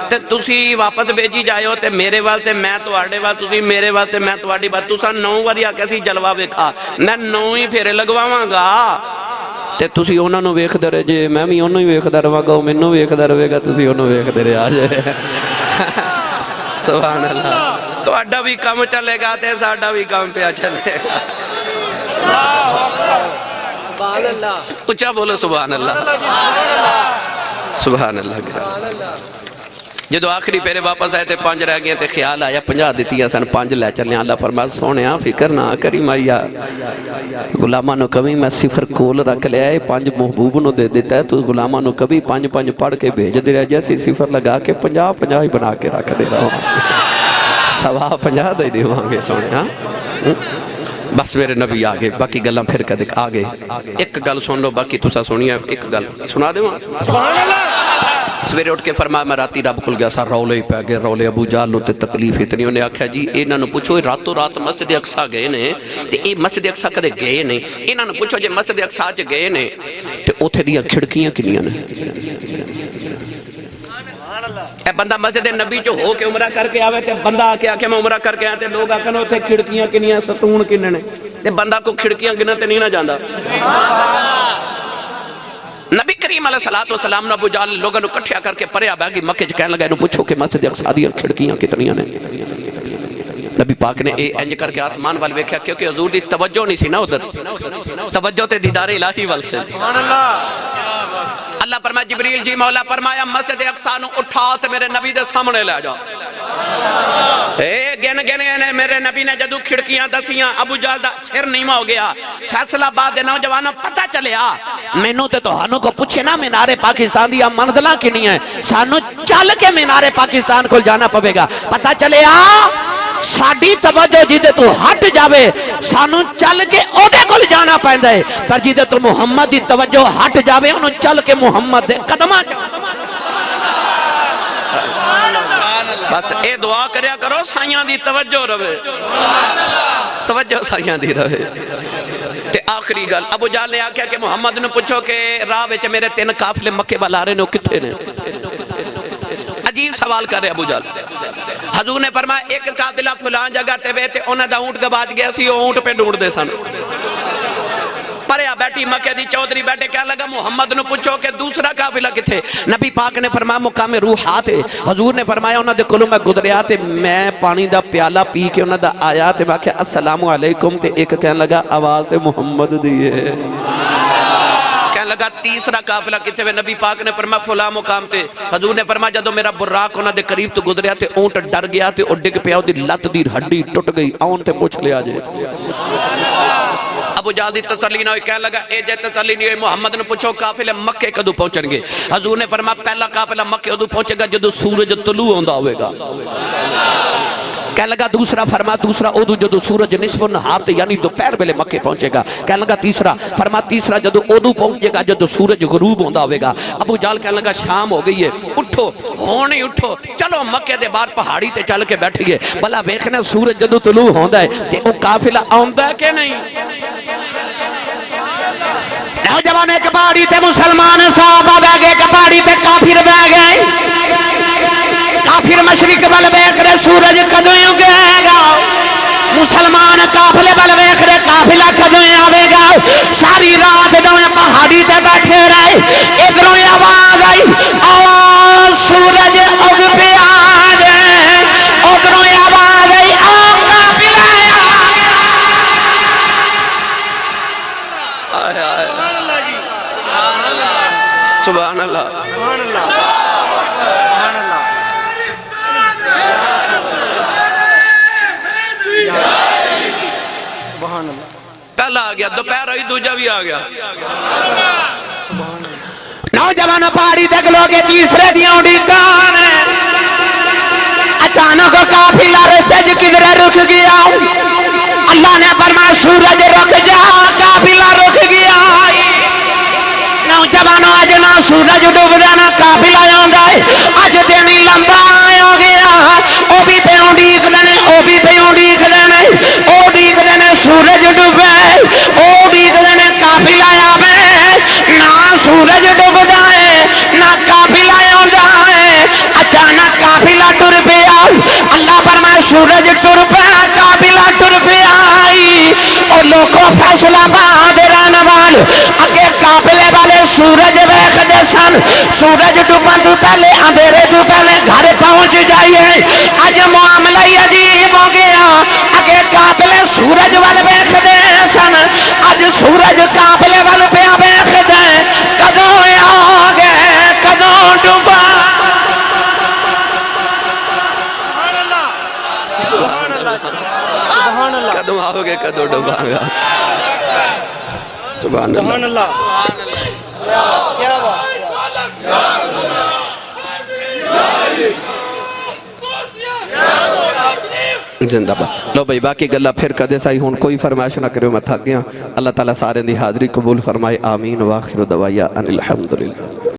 تے تسی واپس بیجی جائے ہو تے میرے وال تے میں تو آڑے وال تسی میرے وال تے میں تو آڑی بات تسا 9 واری آکے سی جلوہ ویکھا میں 9 ہی پھیرے لگواواں گا تے تسی انہاں نو ویکھ دے رہے جے میں بھی انہوں ہی ویکھ دے رہا گا میں نو ویکھ دے رہے گا تسی انہوں ویکھ دے رہے آجے سبحان اللہ تو اڈا بھی کام چلے گا تے ساڈا بھی کام پہ چلے گا اچھا بولو سبحان اللہ سبحان اللہ جدو آخری پیرے واپس آئے تھے 5 رہ گئے تھے خیال آیا 50 دیتیاں سن 5 لے چلیں اللہ فرمایا سونے فکر نہ کری مائیا غلامہ نو کبھی میں 0 کول رکھ لیا ہے 5 محبوب نو دے دیتا ہے تو غلامہ نو کبھی 5 پڑھ کے بھیج دے رہا جیسے 0 لگا کے 50 ہی بنا کے رکھ دے رہا ہوں 50 دے دے وہاں سونے بس میرے نبی آگے باقی گلہ پھر کدے آگے ایک گل سن لو باقی تسا سنیا ایک گل سنا دے وہاں سبحان اللہ سویرے اٹھ کے فرمایا میں راتی رب کھل گیا سا رولے ہی پہ گئے رولے ابو جہل نو تے تکلیف اتنی انہیں آکھیا جی انہاں نو پوچھو راتوں رات مسجد اقصی گئے نے تے اے مسجد اقصی کدے گئے نے انہاں نو پوچھو جے مسجد اقصی وچ گئے نے تے اوتھے دیاں کھڑکیاں کنیاں نے اے بندہ مسجد نبی جو ہو کے عمرہ کر کے آوے تے بندہ آکے آکے میں عمرہ کر کے آتے لوگ آکے نو تے کھڑکیاں کنیاں ستون کنے نے تے بندہ کو کھڑکیاں گنا تے نہیں نہ جاندہ نبی کریم علیہ السلام نے ابو جہل لوگوں نے کٹھیا کر کے پرے آباگی مکہ جو کہنے لگا انہوں پوچھو کہ مسجد اقصی دیاں کھڑکیاں کتنیاں نے نبی پاک نے انج کر کے آسمان وال ویکھیا کیونکہ حضور دی توجہ نہیں سی نا ادھر توجہ تے دیدار الہی وال سے اللہ فرمایا جبریل جی مولا فرمایا مسجد اقصی نو اٹھا تے میرے نبی دے سامنے لے جا گن گنے میرے نبی نے جدو کھڑکیاں دسیاں ابو جہل دا سر نیمہ ہو گیا فیصلہ بعد دے نوجوانوں پتہ چلیا مینوں تے توہانوں کو پوچھے نا مینار پاکستان دیا منزلہ کی نہیں ہے سانو چل کے مینار پاکستان کو جانا پوے گا پتہ چلیا ساڑی توجہ جیدے تو ہٹ جاوے سانو چل کے اوڈے کو جانا پہندہ ہے پر جیدے تو محمد دی توجہ ہٹ جاوے انہوں چل کے محمد دے قدمہ جاوے بس اے دعا کریا کرو سائیاں دی توجہ روے توجہ سائیاں دی روے تے آخری گل ابو جہل نے آکھیا کہ محمد نے پوچھو کہ راہ وچ میرے 3 قافلے مکے والا رہے نے کتھے نے عجیب سوال کر رہے ابو جہل حضور نے فرمایا ایک قافلہ فلان جگہ تے وے تے انہاں دا اونٹ گواچ گیا سی او اونٹ پہ ڈھونڈ دے سن پریا بیٹھی مکہ دی چودھری بیٹھے کہنے لگا محمد نے پوچھو کہ دوسرا قافلہ کتھے نبی پاک نے فرمایا مقام روحات ہے حضور نے فرمایا انہاں دے کولوں میں گزریا تے میں پانی دا پیالہ پی کے انہاں دا آیا تے میں کہا السلام علیکم تے ایک کہنے لگا آواز تے محمد دی ہے کہنے لگا تیسرا قافلہ کتھے ہوئے نبی پاک نے فرمایا فلاں مقام تے حضور نے فرمایا جدو میرا براق انہاں دے قریب تو گزریا تے اونٹ ڈر گیا تے او ڈگ پیا دی لت دی ہڈی ٹوٹ گئی اون تے پوچھ لیا جے ابو جہل دی تسلی نہ ہوئی کہنے لگا اے جے تسلی نہیں ہوئی محمد نے پوچھو قافلے مکے کدو پہنچن گے حضور نے فرمایا پہلا قافلہ مکے ادو پہنچے گا جدو سورج طلوع ہوندا ہوئے گا کہنے لگا دوسرا فرما دوسرا ادو جدو سورج نصف النہار تے یعنی دوپہر ویلے مکے پہنچے گا کہنے لگا تیسرا فرما تیسرا جدو ادو پہنچے گا جدو سورج غروب ہوندا ہوئے گا ابو جہل کہنے لگا شام ہو گئی ہے اٹھو ہونی اٹھو چلو مکے دے بعد پہاڑی تے چل کے بیٹھیے بلا ویکھنا سورج جدو طلوع ہوندا ہے تے او قافلہ آوندا ہے کہ نہیں نوجوان ایک پہاڑی تے مسلمان صحابہ بہ گئے ایک پہاڑی تے کافر بہ گئے کافر مشرق وال ویکھ رہے سورج کدوں اگے گا مسلمان قافلے بل ویکھ دے قافلہ کدوں آوے گا ساری رات دویں پہاڑی تے بیٹھے رہے ادھروں آواز آئی سورج اگ پیا جے ادھروں آواز آئی قافلہ سبحان اللہ سبحان اللہ سبحان اللہ سبحان اللہ پہلا آ گیا دوپہر ہوئی دوجا بھی آ گیا سبحان اللہ نوجوان پہاڑی تے کھلو کے تیسرے دیاں اڑیکاں اچانک قافلہ رستے وچ کدھر رک گیا اللہ نے فرمایا سورج رک جا قافلہ رک گیا نوجوانوں اج نہ سورج ڈوبدا نہ قافلہ آندا ہے اج دن ہی لمبا ہو گیا او بھی تے اڑیکدے نے او بھی تے اڑیکدے نے او اڑیکدے نے سورج ڈوبے او اڑیکدے نے قافلہ آوے نہ سورج ڈوبدا ہے نہ قافلہ آندا ہے اچانک قافلہ ٹر پیا اللہ فرمائے سورج ٹر پیا قافلہ ٹر پیا او لوگوں فیصلہ باد رہن وال اگے قافلے والے سورج ویکھدے سن سورج ڈوبن تو پہلے اندھیرے تو پہلے گھر پہنچ جائیے اج معاملہ ہی عجیب ہو گیا اگے قافلے سورج وال ویکھدے سن اج سورج قافلے وال پیا ویکھدا کدوں آ گئے کدوں ڈوبا سبحان اللہ سبحان اللہ کدوں آؤ گے کدوں ڈوباں گا سبحان اللہ سبحان اللہ کیا بات زندہ باد لو بھائی باقی گلہ پھر کدے سائی ہون کوئی فرمائش نہ کرے میں تھک گیا اللہ تعالیٰ سارے دی حاضری قبول فرمائے آمین وآخر دعوایا ان الحمدللہ